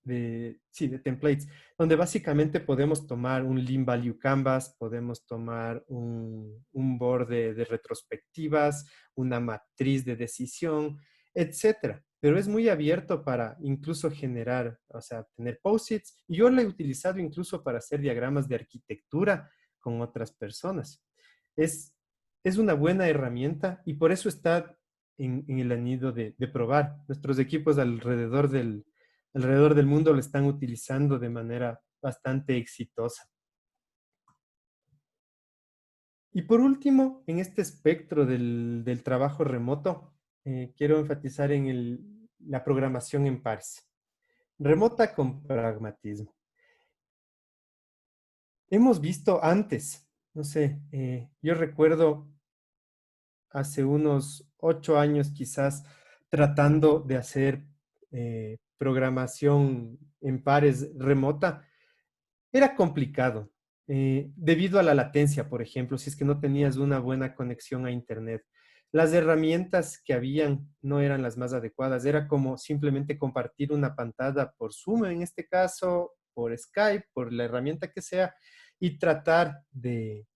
de templates, donde básicamente podemos tomar un Lean Value Canvas, podemos tomar un board de retrospectivas, una matriz de decisión, etcétera. Pero es muy abierto para incluso generar, o sea, tener post-its. Y yo lo he utilizado incluso para hacer diagramas de arquitectura con otras personas. Es, es una buena herramienta y por eso está en el anillo de probar. Nuestros equipos alrededor alrededor del mundo lo están utilizando de manera bastante exitosa. Y por último, en este espectro del trabajo remoto, quiero enfatizar en la programación en pares. Remota con pragmatismo. Hemos visto antes, no sé, yo recuerdo hace unos 8 años quizás tratando de hacer programación en pares remota. Era complicado, debido a la latencia, por ejemplo, si es que no tenías una buena conexión a Internet. Las herramientas que habían no eran las más adecuadas. Era como simplemente compartir una pantalla por Zoom, en este caso, por Skype, por la herramienta que sea, y tratar de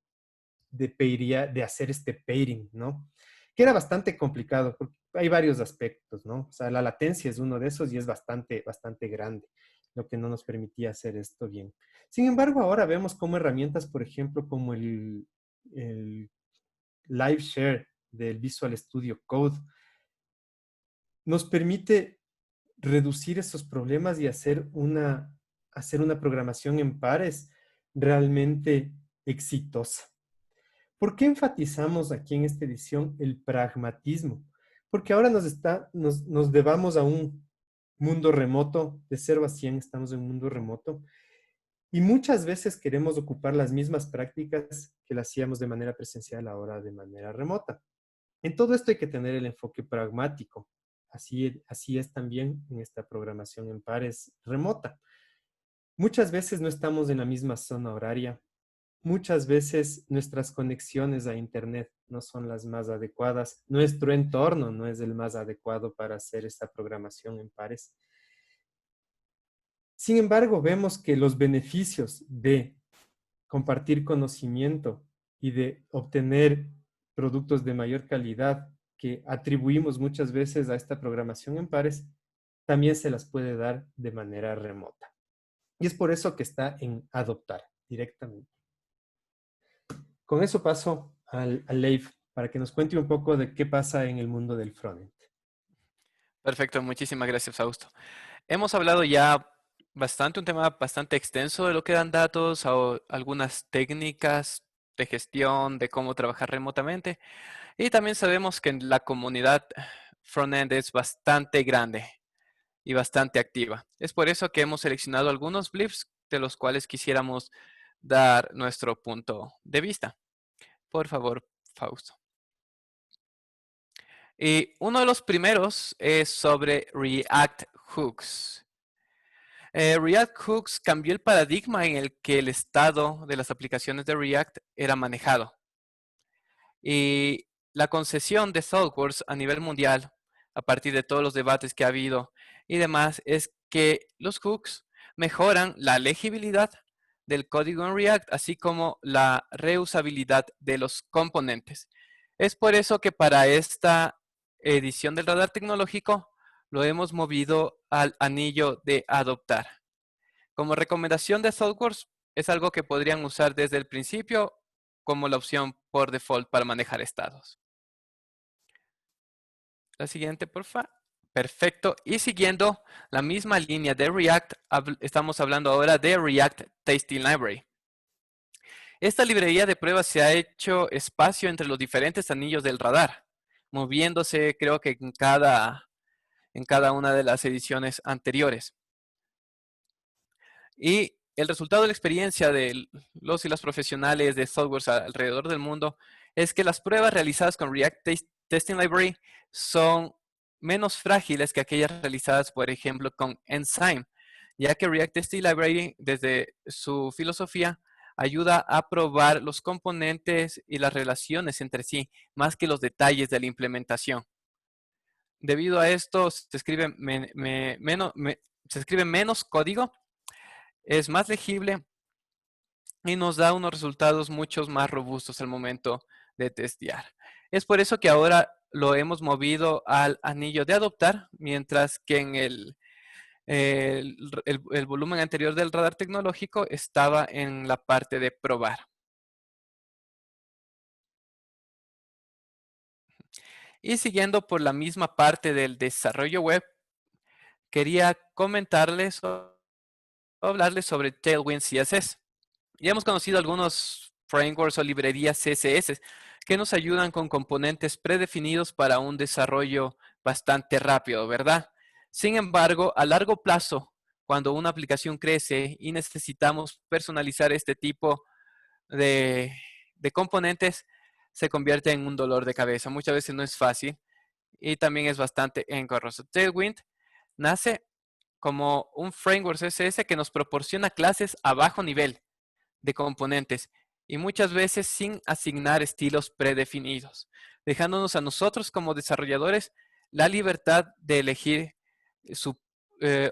hacer este pairing, ¿no? Que era bastante complicado, porque hay varios aspectos, ¿no? O sea, la latencia es uno de esos y es bastante, bastante grande, lo que no nos permitía hacer esto bien. Sin embargo, ahora vemos como herramientas, por ejemplo, como el Live Share del Visual Studio Code, nos permite reducir esos problemas y hacer una programación en pares realmente exitosa. ¿Por qué enfatizamos aquí en esta edición el pragmatismo? Porque ahora nos debamos a un mundo remoto, de 0 a 100 estamos en un mundo remoto, y muchas veces queremos ocupar las mismas prácticas que las hacíamos de manera presencial ahora de manera remota. En todo esto hay que tener el enfoque pragmático. Así es también en esta programación en pares remota. Muchas veces no estamos en la misma zona horaria. Muchas veces nuestras conexiones a Internet no son las más adecuadas. Nuestro entorno no es el más adecuado para hacer esta programación en pares. Sin embargo, vemos que los beneficios de compartir conocimiento y de obtener productos de mayor calidad que atribuimos muchas veces a esta programación en pares, también se las puede dar de manera remota. Y es por eso que está en adoptar directamente. Con eso paso al Leif para que nos cuente un poco de qué pasa en el mundo del frontend. Perfecto, muchísimas gracias, Fausto. Hemos hablado ya bastante, un tema bastante extenso de lo que dan datos, o algunas técnicas de gestión, de cómo trabajar remotamente. Y también sabemos que la comunidad frontend es bastante grande y bastante activa. Es por eso que hemos seleccionado algunos blips de los cuales quisiéramos dar nuestro punto de vista. Por favor, Fausto. Y uno de los primeros es sobre React Hooks. React Hooks cambió el paradigma en el que el estado de las aplicaciones de React era manejado. Y la concesión de softwares a nivel mundial, a partir de todos los debates que ha habido y demás, es que los hooks mejoran la legibilidad del código en React, así como la reusabilidad de los componentes. Es por eso que para esta edición del radar tecnológico lo hemos movido al anillo de adoptar. Como recomendación de softwares, es algo que podrían usar desde el principio como la opción por default para manejar estados. La siguiente, porfa. Perfecto. Y siguiendo la misma línea de React, estamos hablando ahora de React Testing Library. Esta librería de pruebas se ha hecho espacio entre los diferentes anillos del radar, moviéndose creo que en cada una de las ediciones anteriores. Y el resultado de la experiencia de los y las profesionales de softwares alrededor del mundo es que las pruebas realizadas con React Testing Library son menos frágiles que aquellas realizadas, por ejemplo, con Enzyme, ya que React Testing Library, desde su filosofía, ayuda a probar los componentes y las relaciones entre sí, más que los detalles de la implementación. Debido a esto, se escribe menos código, es más legible y nos da unos resultados mucho más robustos al momento de testear. Es por eso que ahora lo hemos movido al anillo de adoptar, mientras que en el volumen anterior del radar tecnológico estaba en la parte de probar. Y siguiendo por la misma parte del desarrollo web, quería comentarles o hablarles sobre Tailwind CSS. Ya hemos conocido algunos frameworks o librerías CSS que nos ayudan con componentes predefinidos para un desarrollo bastante rápido, ¿verdad? Sin embargo, a largo plazo, cuando una aplicación crece y necesitamos personalizar este tipo de, de componentes, se convierte en un dolor de cabeza. Muchas veces no es fácil y también es bastante engorroso. Tailwind nace como un framework CSS que nos proporciona clases a bajo nivel de componentes y muchas veces sin asignar estilos predefinidos, dejándonos a nosotros como desarrolladores la libertad de elegir su, de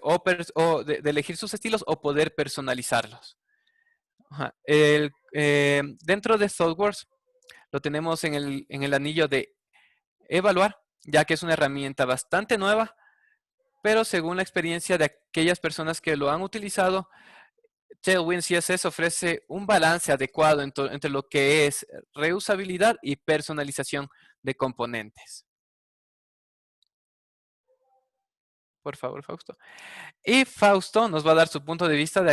elegir sus estilos o poder personalizarlos. Ajá. Dentro de Thoughtworks lo tenemos en el anillo de evaluar, ya que es una herramienta bastante nueva, pero según la experiencia de aquellas personas que lo han utilizado, Tailwind CSS ofrece un balance adecuado entre lo que es reusabilidad y personalización de componentes. Por favor, Fausto. Y Fausto nos va a dar su punto de vista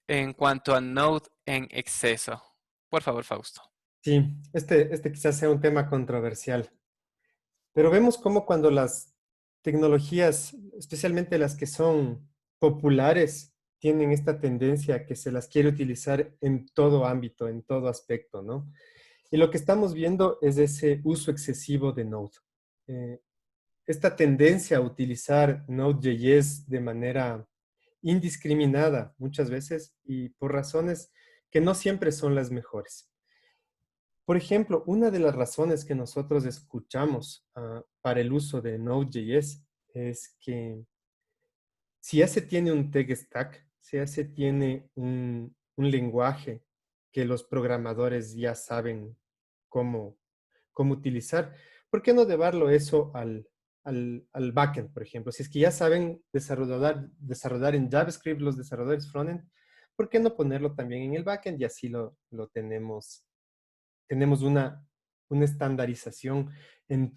en cuanto a Node en exceso. Por favor, Fausto. Sí, este quizás sea un tema controversial, pero vemos cómo cuando las tecnologías, especialmente las que son populares, tienen esta tendencia a que se las quiere utilizar en todo ámbito, en todo aspecto, ¿no? Y lo que estamos viendo es ese uso excesivo de Node. Eh, Esta tendencia a utilizar Node.js de manera indiscriminada muchas veces y por razones que no siempre son las mejores. Por ejemplo, una de las razones que nosotros escuchamos para el uso de Node.js es que si ya se tiene un tech stack, si ya se tiene un lenguaje que los programadores ya saben cómo, cómo utilizar, ¿por qué no llevarlo eso al backend, por ejemplo? Si es que ya saben desarrollar en JavaScript los desarrolladores frontend, ¿por qué no ponerlo también en el backend? Y así lo tenemos una estandarización en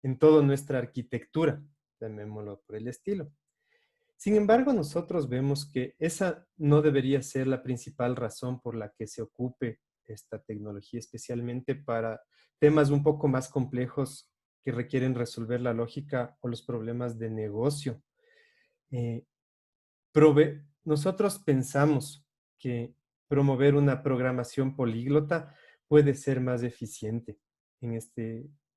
en toda nuestra arquitectura, llamémoslo por el estilo. Sin embargo, nosotros vemos que esa no debería ser la principal razón por la que se ocupe esta tecnología, especialmente para temas un poco más complejos que requieren resolver la lógica o los problemas de negocio. Eh, Nosotros pensamos que promover una programación políglota puede ser más eficiente en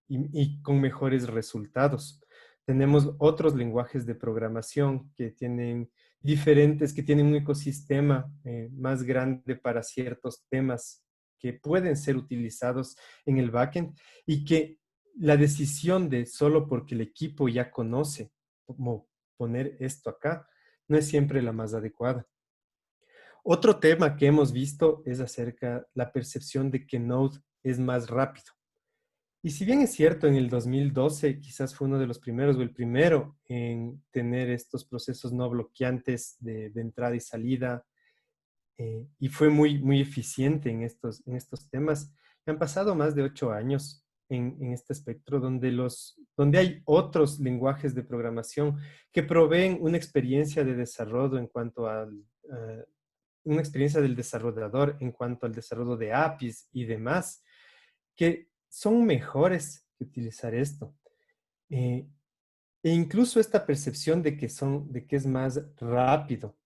y con mejores resultados. Tenemos otros lenguajes de programación que tienen que tienen un ecosistema más grande para ciertos temas que pueden ser utilizados en el backend y que la decisión de solo porque el equipo ya conoce cómo poner esto acá, no es siempre la más adecuada. Otro tema que hemos visto es acerca de la percepción de que Node es más rápido. Y si bien es cierto, en el 2012 quizás fue uno de los primeros o el primero en tener estos procesos no bloqueantes de entrada y salida, y fue muy eficiente en estos temas. Han pasado más de 8 años en este espectro donde hay otros lenguajes de programación que proveen una experiencia de desarrollo en cuanto una experiencia del desarrollador en cuanto al desarrollo de APIs y demás, que son mejores que utilizar esto. Eh, E incluso esta percepción de que es más rápido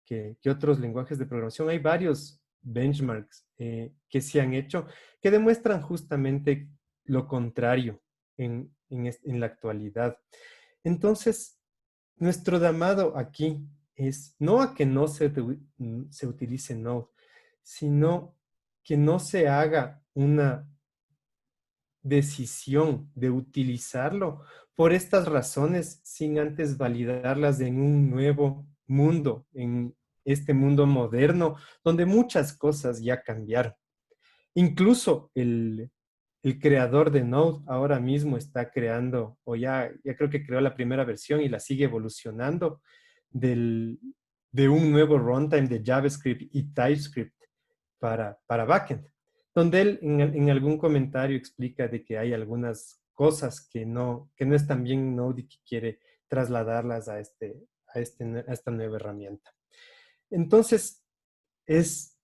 que otros lenguajes de programación. Hay varios benchmarks que se han hecho que demuestran justamente lo contrario en la actualidad. Entonces, nuestro llamado aquí es no a que no se utilice Node, sino que no se haga una decisión de utilizarlo por estas razones sin antes validarlas en un nuevo mundo, en este mundo moderno, donde muchas cosas ya cambiaron. Incluso el creador de Node ahora mismo está creando, o ya creo que creó la primera versión y la sigue evolucionando, de un nuevo runtime de JavaScript y TypeScript para backend, donde él en algún comentario explica de que hay algunas cosas que no están bien en Node y que quiere trasladarlas a esta nueva herramienta. Entonces, es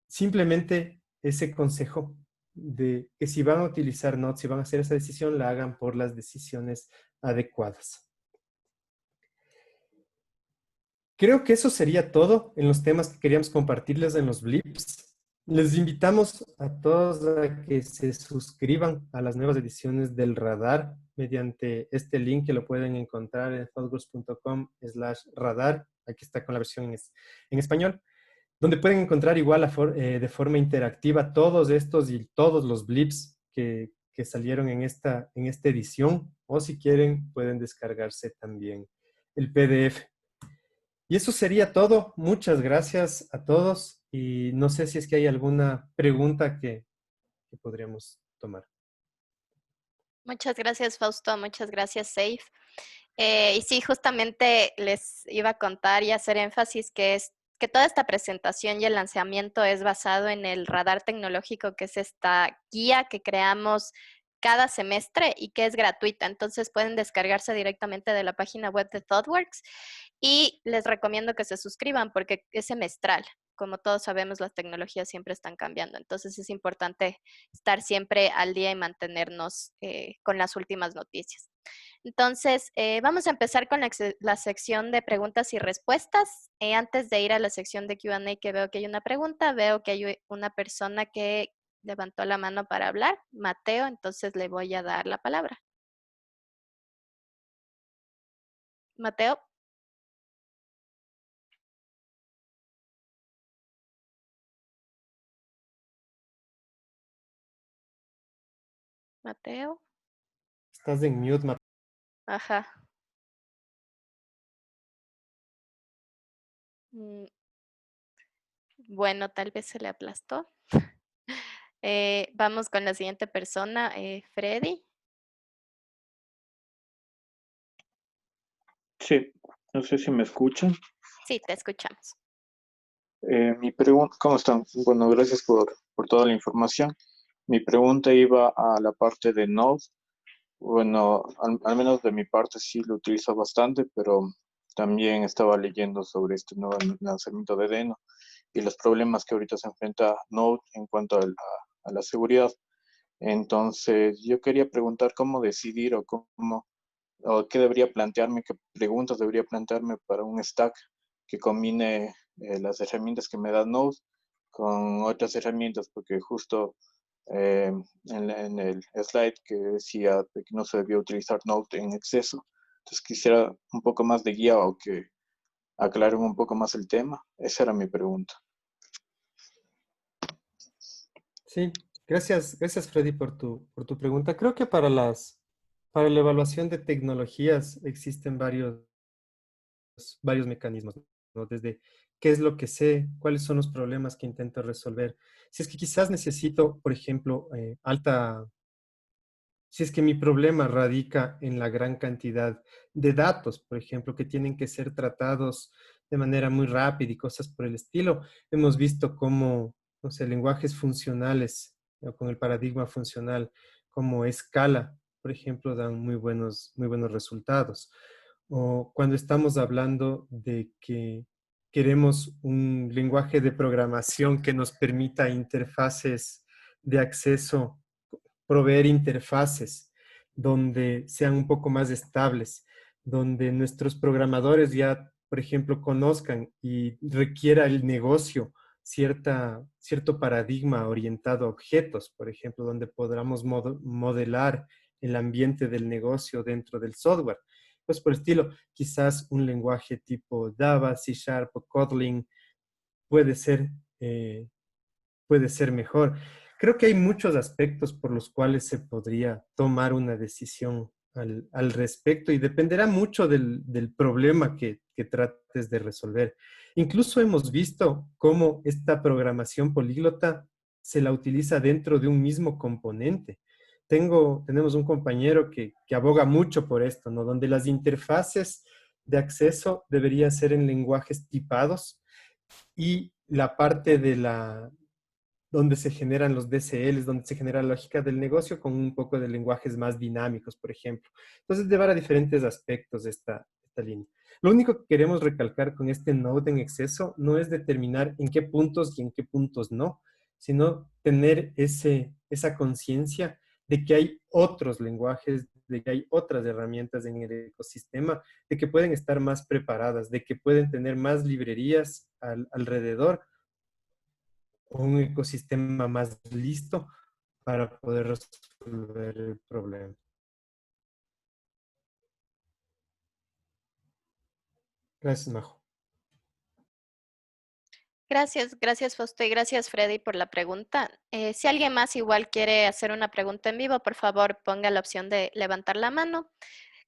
simplemente ese consejo de que si van a utilizar Node, si van a hacer esa decisión, la hagan por las decisiones adecuadas. Creo que eso sería todo en los temas que queríamos compartirles en los blips. Les invitamos a todos a que se suscriban a las nuevas ediciones del Radar mediante este link que lo pueden encontrar en thoughtworks.com/radar. Aquí está con la versión en español, donde pueden encontrar igual de forma interactiva todos estos y todos los blips que salieron en esta edición, o si quieren pueden descargarse también el PDF. Y eso sería todo. Muchas gracias a todos y no sé si es que hay alguna pregunta que podríamos tomar. Muchas gracias, Fausto. Muchas gracias, Safe. Y sí, justamente les iba a contar y hacer énfasis que toda esta presentación y el lanzamiento es basado en el radar tecnológico, que es esta guía que creamos cada semestre y que es gratuita. Entonces pueden descargarse directamente de la página web de ThoughtWorks y les recomiendo que se suscriban porque es semestral. Como todos sabemos, las tecnologías siempre están cambiando. Entonces es importante estar siempre al día y mantenernos con las últimas noticias. Entonces, vamos a empezar con la sección de preguntas y respuestas. Antes de ir a la sección de Q&A, que veo que hay una pregunta, veo que hay una persona que levantó la mano para hablar, Mateo, entonces le voy a dar la palabra. Mateo. Mateo. Estás en mute, Mateo. Ajá. Bueno, tal vez se le aplastó. Vamos con la siguiente persona, Freddy. Sí, no sé si me escuchan. Sí, te escuchamos. Mi pregunta, ¿cómo están? Bueno, gracias por toda la información. Mi pregunta iba a la parte de Node. Bueno, al menos de mi parte sí lo utilizo bastante, pero también estaba leyendo sobre este nuevo lanzamiento de Deno y los problemas que ahorita se enfrenta Node en cuanto a la seguridad. Entonces, yo quería preguntar cómo decidir o qué debería plantearme, qué preguntas debería plantearme para un stack que combine las herramientas que me da Node con otras herramientas, porque justo eh, en el slide que decía de que no se debía utilizar Node en exceso. Entonces quisiera un poco más de guía o que aclaren un poco más el tema. Esa era mi pregunta. Sí, gracias Freddy por tu pregunta. Creo que para la evaluación de tecnologías existen varios mecanismos, ¿no? Desde qué es lo que sé, cuáles son los problemas que intento resolver. Si es que quizás necesito, por ejemplo, si es que mi problema radica en la gran cantidad de datos, por ejemplo, que tienen que ser tratados de manera muy rápida y cosas por el estilo, hemos visto cómo, no sé, lenguajes funcionales o con el paradigma funcional como Scala, por ejemplo, dan muy buenos resultados. O cuando estamos hablando de que queremos un lenguaje de programación que nos permita interfaces de acceso, proveer interfaces donde sean un poco más estables, donde nuestros programadores ya, por ejemplo, conozcan y requiera el negocio cierto paradigma orientado a objetos, por ejemplo, donde podamos modelar el ambiente del negocio dentro del software. Pues por estilo, quizás un lenguaje tipo Java, C Sharp o Kotlin puede ser eh, puede ser mejor. Creo que hay muchos aspectos por los cuales se podría tomar una decisión al respecto y dependerá mucho del problema que trates de resolver. Incluso hemos visto cómo esta programación políglota se la utiliza dentro de un mismo componente. Tenemos un compañero que aboga mucho por esto, ¿no? Donde las interfaces de acceso deberían ser en lenguajes tipados y la parte donde se generan los DCLs, donde se genera la lógica del negocio con un poco de lenguajes más dinámicos, por ejemplo. Entonces, llevar a diferentes aspectos esta esta línea. Lo único que queremos recalcar con este node en exceso no es determinar en qué puntos y en qué puntos no, sino tener esa conciencia de que hay otros lenguajes, de que hay otras herramientas en el ecosistema, de que pueden estar más preparadas, de que pueden tener más librerías alrededor, o un ecosistema más listo para poder resolver el problema. Gracias, Majo. Gracias Fausto y gracias Freddy por la pregunta. Si alguien más igual quiere hacer una pregunta en vivo, por favor ponga la opción de levantar la mano.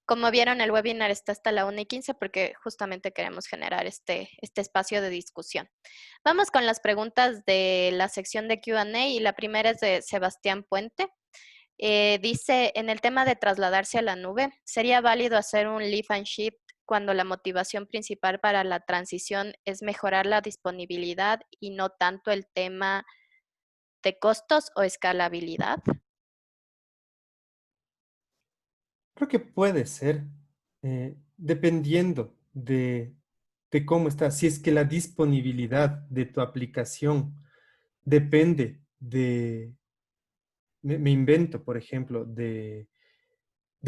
Como vieron, el webinar está hasta la 1:15 porque justamente queremos generar este espacio de discusión. Vamos con las preguntas de la sección de Q&A y la primera es de Sebastián Puente. Dice, en el tema de trasladarse a la nube, ¿sería válido hacer un lift and shift cuando la motivación principal para la transición es mejorar la disponibilidad y no tanto el tema de costos o escalabilidad? Creo que puede ser, dependiendo de cómo está. Si es que la disponibilidad de tu aplicación depende me invento, por ejemplo, de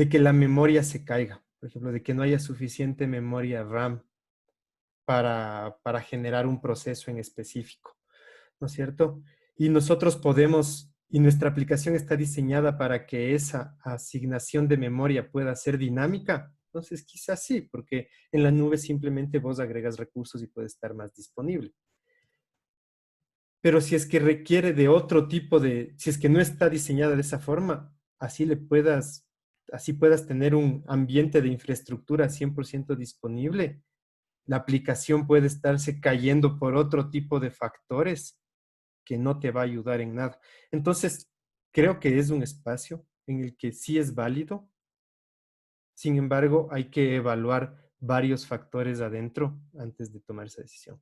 que la memoria se caiga, por ejemplo, de que no haya suficiente memoria RAM para generar un proceso en específico, ¿no es cierto? Y nosotros podemos, y nuestra aplicación está diseñada para que esa asignación de memoria pueda ser dinámica. Entonces, quizás sí, porque en la nube simplemente vos agregas recursos y puede estar más disponible. Pero si es que requiere de otro tipo si es que no está diseñada de esa forma, así puedas tener un ambiente de infraestructura 100% disponible, la aplicación puede estarse cayendo por otro tipo de factores que no te va a ayudar en nada. Entonces, creo que es un espacio en el que sí es válido. Sin embargo, hay que evaluar varios factores adentro antes de tomar esa decisión.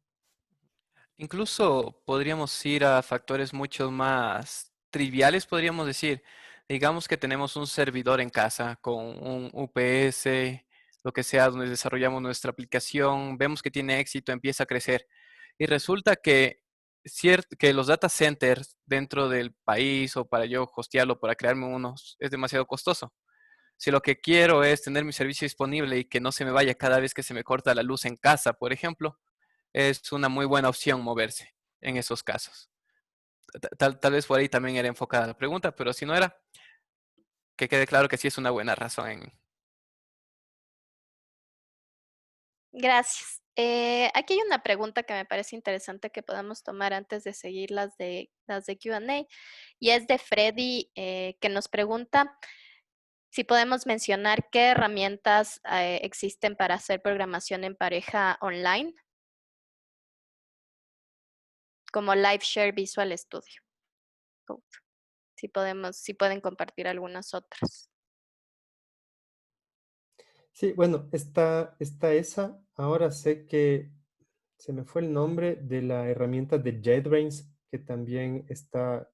Incluso podríamos ir a factores mucho más triviales, podríamos decir. Digamos que tenemos un servidor en casa con un UPS, lo que sea, donde desarrollamos nuestra aplicación, vemos que tiene éxito, empieza a crecer. Y resulta que los data centers dentro del país o para yo hostearlo, para crearme unos, es demasiado costoso. Si lo que quiero es tener mi servicio disponible y que no se me vaya cada vez que se me corta la luz en casa, por ejemplo, es una muy buena opción moverse en esos casos. Tal vez por ahí también era enfocada la pregunta, pero si no era, que quede claro que sí es una buena razón. Gracias. Aquí hay una pregunta que me parece interesante que podamos tomar antes de seguir las de Q&A y es de Freddy que nos pregunta si podemos mencionar qué herramientas existen para hacer programación en pareja online, como LiveShare Visual Studio Code. Si pueden compartir algunas otras. Sí, bueno, está esa. Ahora sé que se me fue el nombre de la herramienta de JetBrains, que también está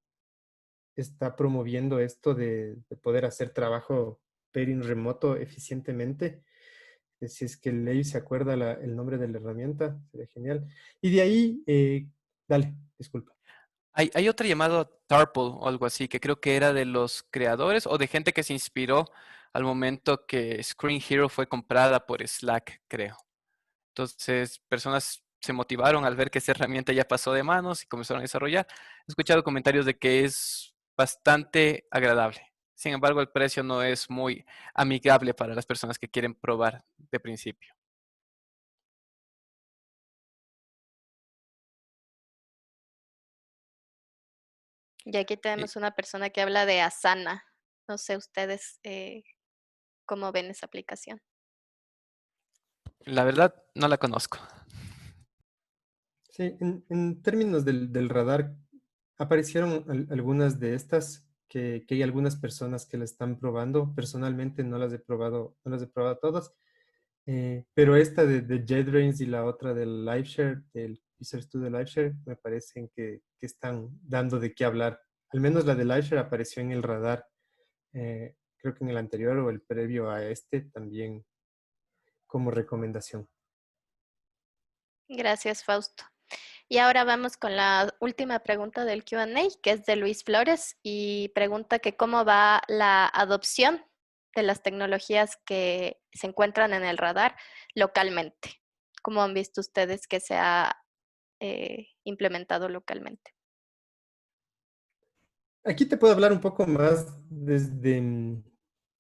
promoviendo esto de poder hacer trabajo pairing remoto eficientemente. Si es que Levi se acuerda el nombre de la herramienta, sería genial. Y de ahí, dale, disculpa. Hay otra llamada Tarple o algo así, que creo que era de los creadores o de gente que se inspiró al momento que Screen Hero fue comprada por Slack, creo. Entonces, personas se motivaron al ver que esa herramienta ya pasó de manos y comenzaron a desarrollar. He escuchado comentarios de que es bastante agradable. Sin embargo, el precio no es muy amigable para las personas que quieren probar de principio. Y aquí Y tenemos una persona que habla de Asana. No sé ustedes cómo ven esa aplicación. la verdad, no la conozco. Sí, en términos del radar, aparecieron algunas de estas que hay algunas personas que la están probando. Personalmente no las he probado, no las he probado todas, pero esta de JetBrains y la otra del LiveShare, del Visual Studio LiveShare, me parecen que están dando de qué hablar. Al menos la de LiveShare apareció en el radar, creo que en el anterior o el previo a este también como recomendación. Gracias, Fausto. Y ahora vamos con la última pregunta del Q&A, que es de Luis Flores, y pregunta que cómo va la adopción de las tecnologías que se encuentran en el radar localmente. ¿Cómo han visto ustedes que se ha implementado localmente? Aquí te puedo hablar un poco más desde,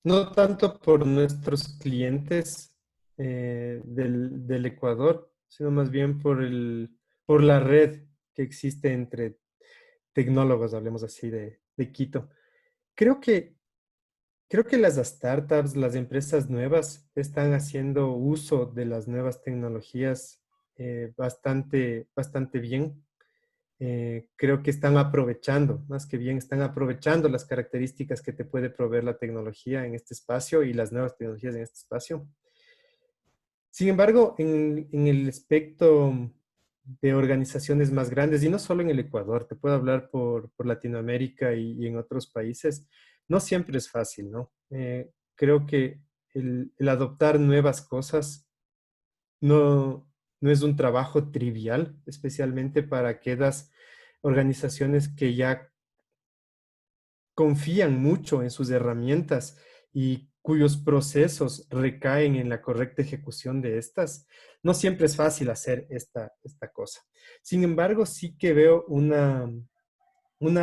no tanto por nuestros clientes del Ecuador, sino más bien por la red que existe entre tecnólogos, hablemos así, de Quito. Creo que, creo que las startups, las empresas nuevas, están haciendo uso de las nuevas tecnologías bastante bien. Creo que están aprovechando, más que bien, están aprovechando las características que te puede proveer la tecnología en este espacio y las nuevas tecnologías en este espacio. Sin embargo, en el aspecto de organizaciones más grandes, y no solo en el Ecuador, te puedo hablar por Latinoamérica y en otros países, no siempre es fácil, ¿no? Creo que el adoptar nuevas cosas no, no es un trabajo trivial, especialmente para aquellas organizaciones que ya confían mucho en sus herramientas y cuyos procesos recaen en la correcta ejecución de estas. No siempre es fácil hacer esta cosa. Sin embargo, sí que veo una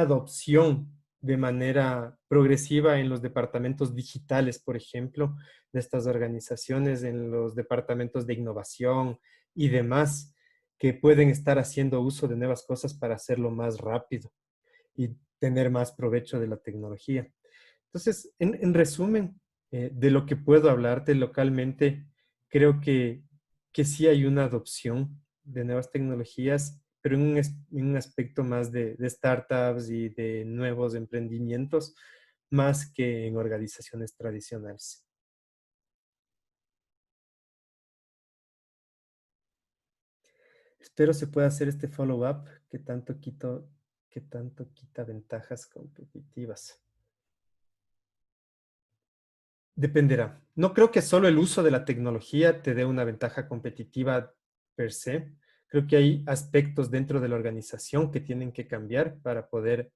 adopción de manera progresiva en los departamentos digitales, por ejemplo, de estas organizaciones, en los departamentos de innovación y demás, que pueden estar haciendo uso de nuevas cosas para hacerlo más rápido y tener más provecho de la tecnología. Entonces, en resumen, de lo que puedo hablarte localmente, creo que sí hay una adopción de nuevas tecnologías, pero en un aspecto más de startups y de nuevos emprendimientos, más que en organizaciones tradicionales. Espero se pueda hacer este follow-up que tanto quita ventajas competitivas. Dependerá. No creo que solo el uso de la tecnología te dé una ventaja competitiva per se. Creo que hay aspectos dentro de la organización que tienen que cambiar para poder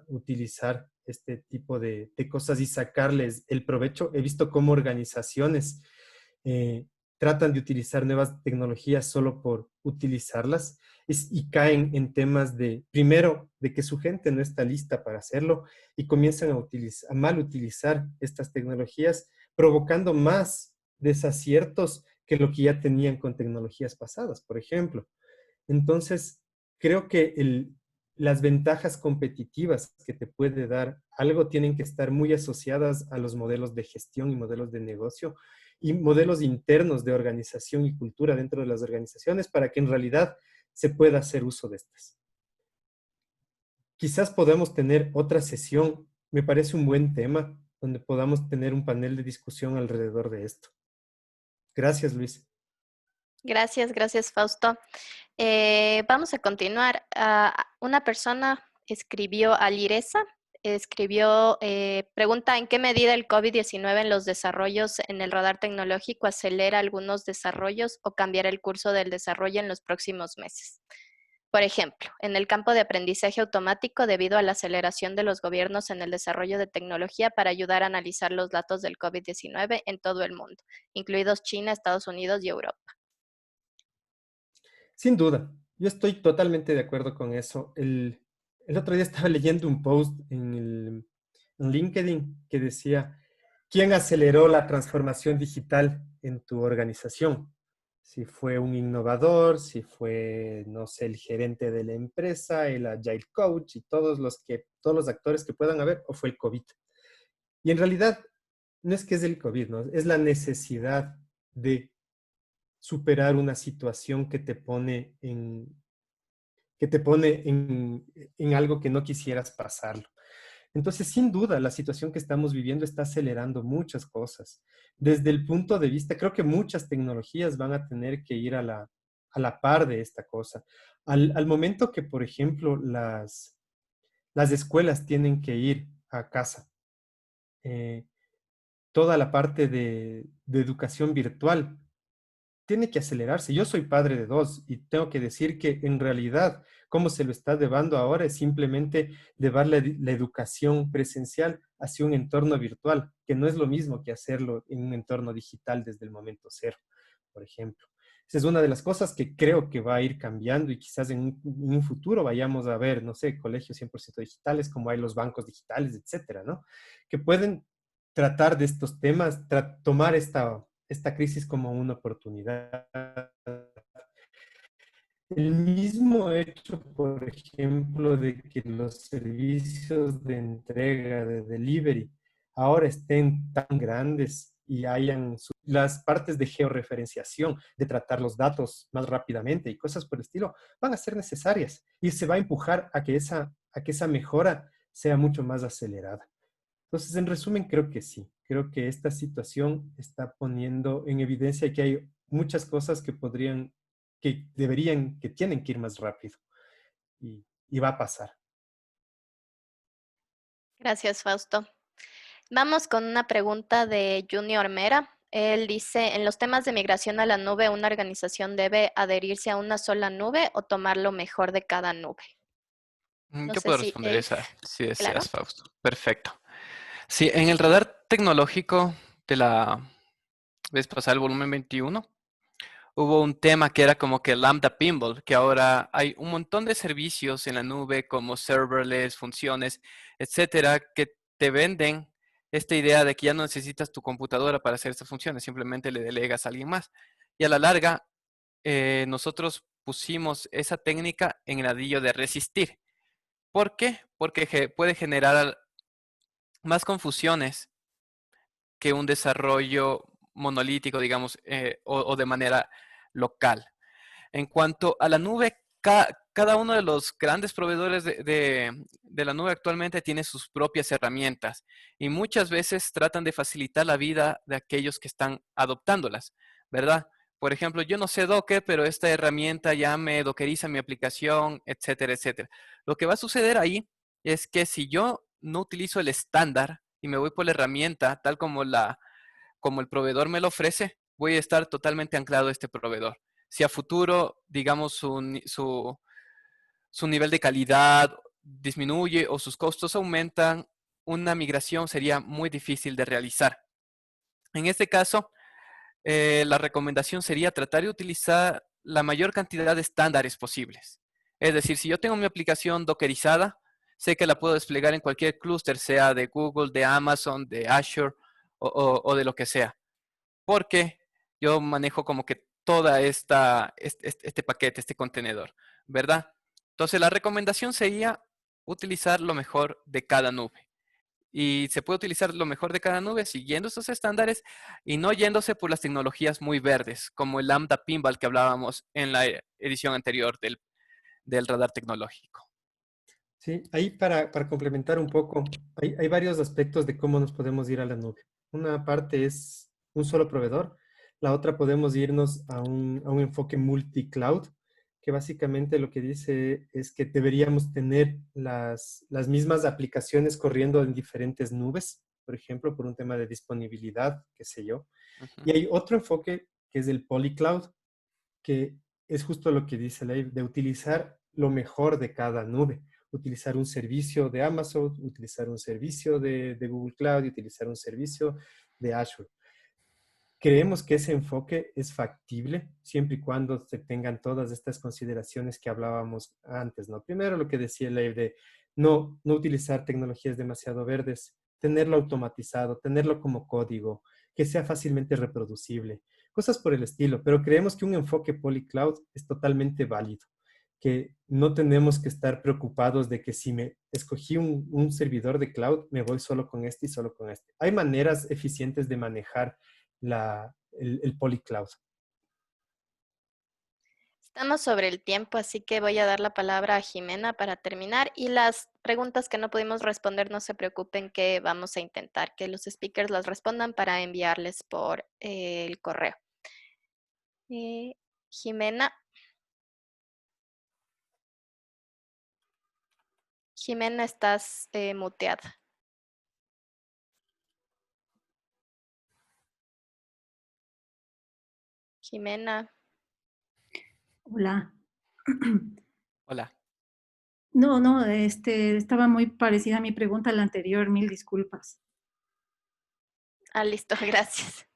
utilizar este tipo de cosas y sacarles el provecho. He visto cómo organizaciones eh, tratan de utilizar nuevas tecnologías solo por utilizarlas y caen en temas de, primero, de que su gente no está lista para hacerlo y comienzan a mal utilizar estas tecnologías, provocando más desaciertos que lo que ya tenían con tecnologías pasadas, por ejemplo. Entonces, creo que las ventajas competitivas que te puede dar algo tienen que estar muy asociadas a los modelos de gestión y modelos de negocio y modelos internos de organización y cultura dentro de las organizaciones para que en realidad se pueda hacer uso de estas. Quizás podamos tener otra sesión, me parece un buen tema, donde podamos tener un panel de discusión alrededor de esto. Gracias, Luis. Gracias, Fausto. Vamos a continuar. Una persona escribió, Alireza, escribió, pregunta en qué medida el COVID-19 en los desarrollos en el radar tecnológico acelera algunos desarrollos o cambiará el curso del desarrollo en los próximos meses. Por ejemplo, en el campo de aprendizaje automático debido a la aceleración de los gobiernos en el desarrollo de tecnología para ayudar a analizar los datos del COVID-19 en todo el mundo, incluidos China, Estados Unidos y Europa. Sin duda, yo estoy totalmente de acuerdo con eso. El otro día estaba leyendo un post en LinkedIn que decía, ¿quién aceleró la transformación digital en tu organización? Si fue un innovador, si fue, no sé, el gerente de la empresa, el agile coach y todos los actores que puedan haber, o fue el COVID. Y en realidad, no es que es el COVID, ¿no? Es la necesidad de superar una situación que te pone en algo que no quisieras pasarlo. Entonces, sin duda, la situación que estamos viviendo está acelerando muchas cosas. Desde el punto de vista, creo que muchas tecnologías van a tener que ir a la par de esta cosa. Al momento que, por ejemplo, las escuelas tienen que ir a casa, eh, toda la parte de educación virtual tiene que acelerarse. Yo soy padre de dos y tengo que decir que en realidad cómo se lo está llevando ahora es simplemente llevar la educación presencial hacia un entorno virtual, que no es lo mismo que hacerlo en un entorno digital desde el momento cero, por ejemplo. Esa es una de las cosas que creo que va a ir cambiando y quizás en un futuro vayamos a ver, no sé, colegios 100% digitales, como hay los bancos digitales, etcétera, ¿no? Que pueden tratar de estos temas, tomar esta crisis como una oportunidad. El mismo hecho, por ejemplo, de que los servicios de entrega, de delivery, ahora estén tan grandes y hayan las partes de georreferenciación, de tratar los datos más rápidamente y cosas por el estilo, van a ser necesarias y se va a empujar a que esa mejora sea mucho más acelerada. Entonces, en resumen, creo que sí. Creo que esta situación está poniendo en evidencia que hay muchas cosas que podrían, que deberían, que tienen que ir más rápido. Y va a pasar. Gracias, Fausto. Vamos con una pregunta de Junior Mera. Él dice, en los temas de migración a la nube, ¿una organización debe adherirse a una sola nube o tomar lo mejor de cada nube? No Yo sé puedo si, responder esa, si claro. deseas, Fausto. Perfecto. Sí, en el radar tecnológico de la vez pasada, el volumen 21, hubo un tema que era como que Lambda Pinball, que ahora hay un montón de servicios en la nube como serverless, funciones, etcétera, que te venden esta idea de que ya no necesitas tu computadora para hacer estas funciones, simplemente le delegas a alguien más. Y a la larga, nosotros pusimos esa técnica en el ladrillo de resistir. ¿Por qué? Porque puede generar más confusiones que un desarrollo monolítico, digamos, o de manera local. En cuanto a la nube, cada uno de los grandes proveedores de la nube actualmente tiene sus propias herramientas y muchas veces tratan de facilitar la vida de aquellos que están adoptándolas, ¿verdad? Por ejemplo, yo no sé Docker, pero esta herramienta ya me dockeriza mi aplicación, etcétera, etcétera. Lo que va a suceder ahí es que si yo no utilizo el estándar y me voy por la herramienta tal como el proveedor me lo ofrece, voy a estar totalmente anclado a este proveedor. Si a futuro, digamos, su nivel de calidad disminuye o sus costos aumentan, una migración sería muy difícil de realizar. En este caso, la recomendación sería tratar de utilizar la mayor cantidad de estándares posibles. Es decir, si yo tengo mi aplicación dockerizada, sé que la puedo desplegar en cualquier clúster, sea de Google, de Amazon, de Azure o de lo que sea. Porque yo manejo como que toda este paquete, este contenedor, ¿verdad? Entonces la recomendación sería utilizar lo mejor de cada nube. Y se puede utilizar lo mejor de cada nube siguiendo estos estándares y no yéndose por las tecnologías muy verdes, como el Lambda Pinball que hablábamos en la edición anterior del radar tecnológico. Sí, ahí para complementar un poco, hay varios aspectos de cómo nos podemos ir a la nube. Una parte es un solo proveedor, la otra podemos irnos a un enfoque multi-cloud, que básicamente lo que dice es que deberíamos tener las mismas aplicaciones corriendo en diferentes nubes, por ejemplo, por un tema de disponibilidad, qué sé yo. Ujú. Y hay otro enfoque que es el polycloud, que es justo lo que dice Leif, de utilizar lo mejor de cada nube. Utilizar un servicio de Amazon, utilizar un servicio de Google Cloud y utilizar un servicio de Azure. Creemos que ese enfoque es factible siempre y cuando se tengan todas estas consideraciones que hablábamos antes, ¿no? Primero lo que decía Leif de no utilizar tecnologías demasiado verdes, tenerlo automatizado, tenerlo como código, que sea fácilmente reproducible, cosas por el estilo, pero creemos que un enfoque polycloud es totalmente válido, que no tenemos que estar preocupados de que si me escogí un servidor de cloud, me voy solo con este y solo con este. Hay maneras eficientes de manejar el polycloud. Estamos sobre el tiempo, así que voy a dar la palabra a Jimena para terminar. Y las preguntas que no pudimos responder, no se preocupen que vamos a intentar que los speakers las respondan para enviarles por el correo. Jimena. Jimena, estás muteada. Jimena. Hola. Hola. No, estaba muy parecida a mi pregunta a la anterior, mil disculpas. Ah, listo, gracias.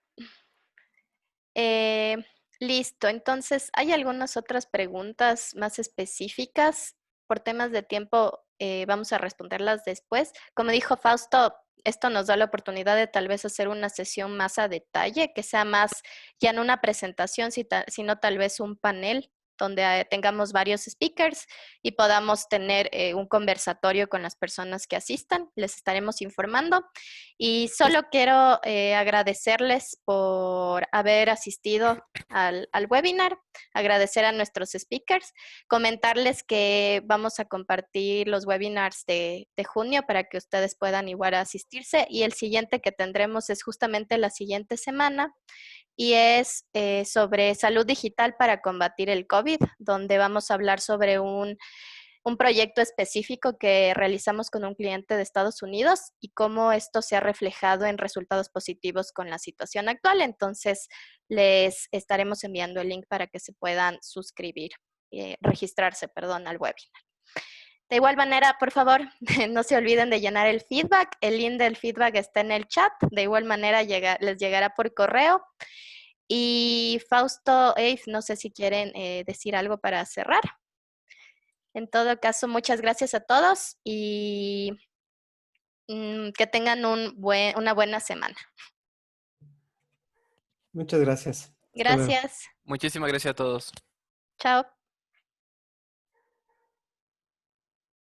Eh, listo, entonces, ¿hay algunas otras preguntas más específicas? Por temas de tiempo, vamos a responderlas después. Como dijo Fausto, esto nos da la oportunidad de tal vez hacer una sesión más a detalle, que sea más ya no una presentación, sino tal vez un panel donde tengamos varios speakers y podamos tener un conversatorio con las personas que asistan. Les estaremos informando. Y solo quiero agradecerles por haber asistido al webinar, agradecer a nuestros speakers, comentarles que vamos a compartir los webinars de junio para que ustedes puedan igual asistirse, y el siguiente que tendremos es justamente la siguiente semana y es sobre salud digital para combatir el COVID, donde vamos a hablar sobre un proyecto específico que realizamos con un cliente de Estados Unidos y cómo esto se ha reflejado en resultados positivos con la situación actual. Entonces, les estaremos enviando el link para que se puedan suscribir, registrarse, perdón, al webinar. De igual manera, por favor, no se olviden de llenar el feedback. El link del feedback está en el chat. De igual manera, les llegará por correo. Y Fausto, Eve, no sé si quieren decir algo para cerrar. En todo caso, muchas gracias a todos y que tengan una buena semana. Muchas gracias. Hasta luego. Gracias. Muchísimas gracias a todos. Chao.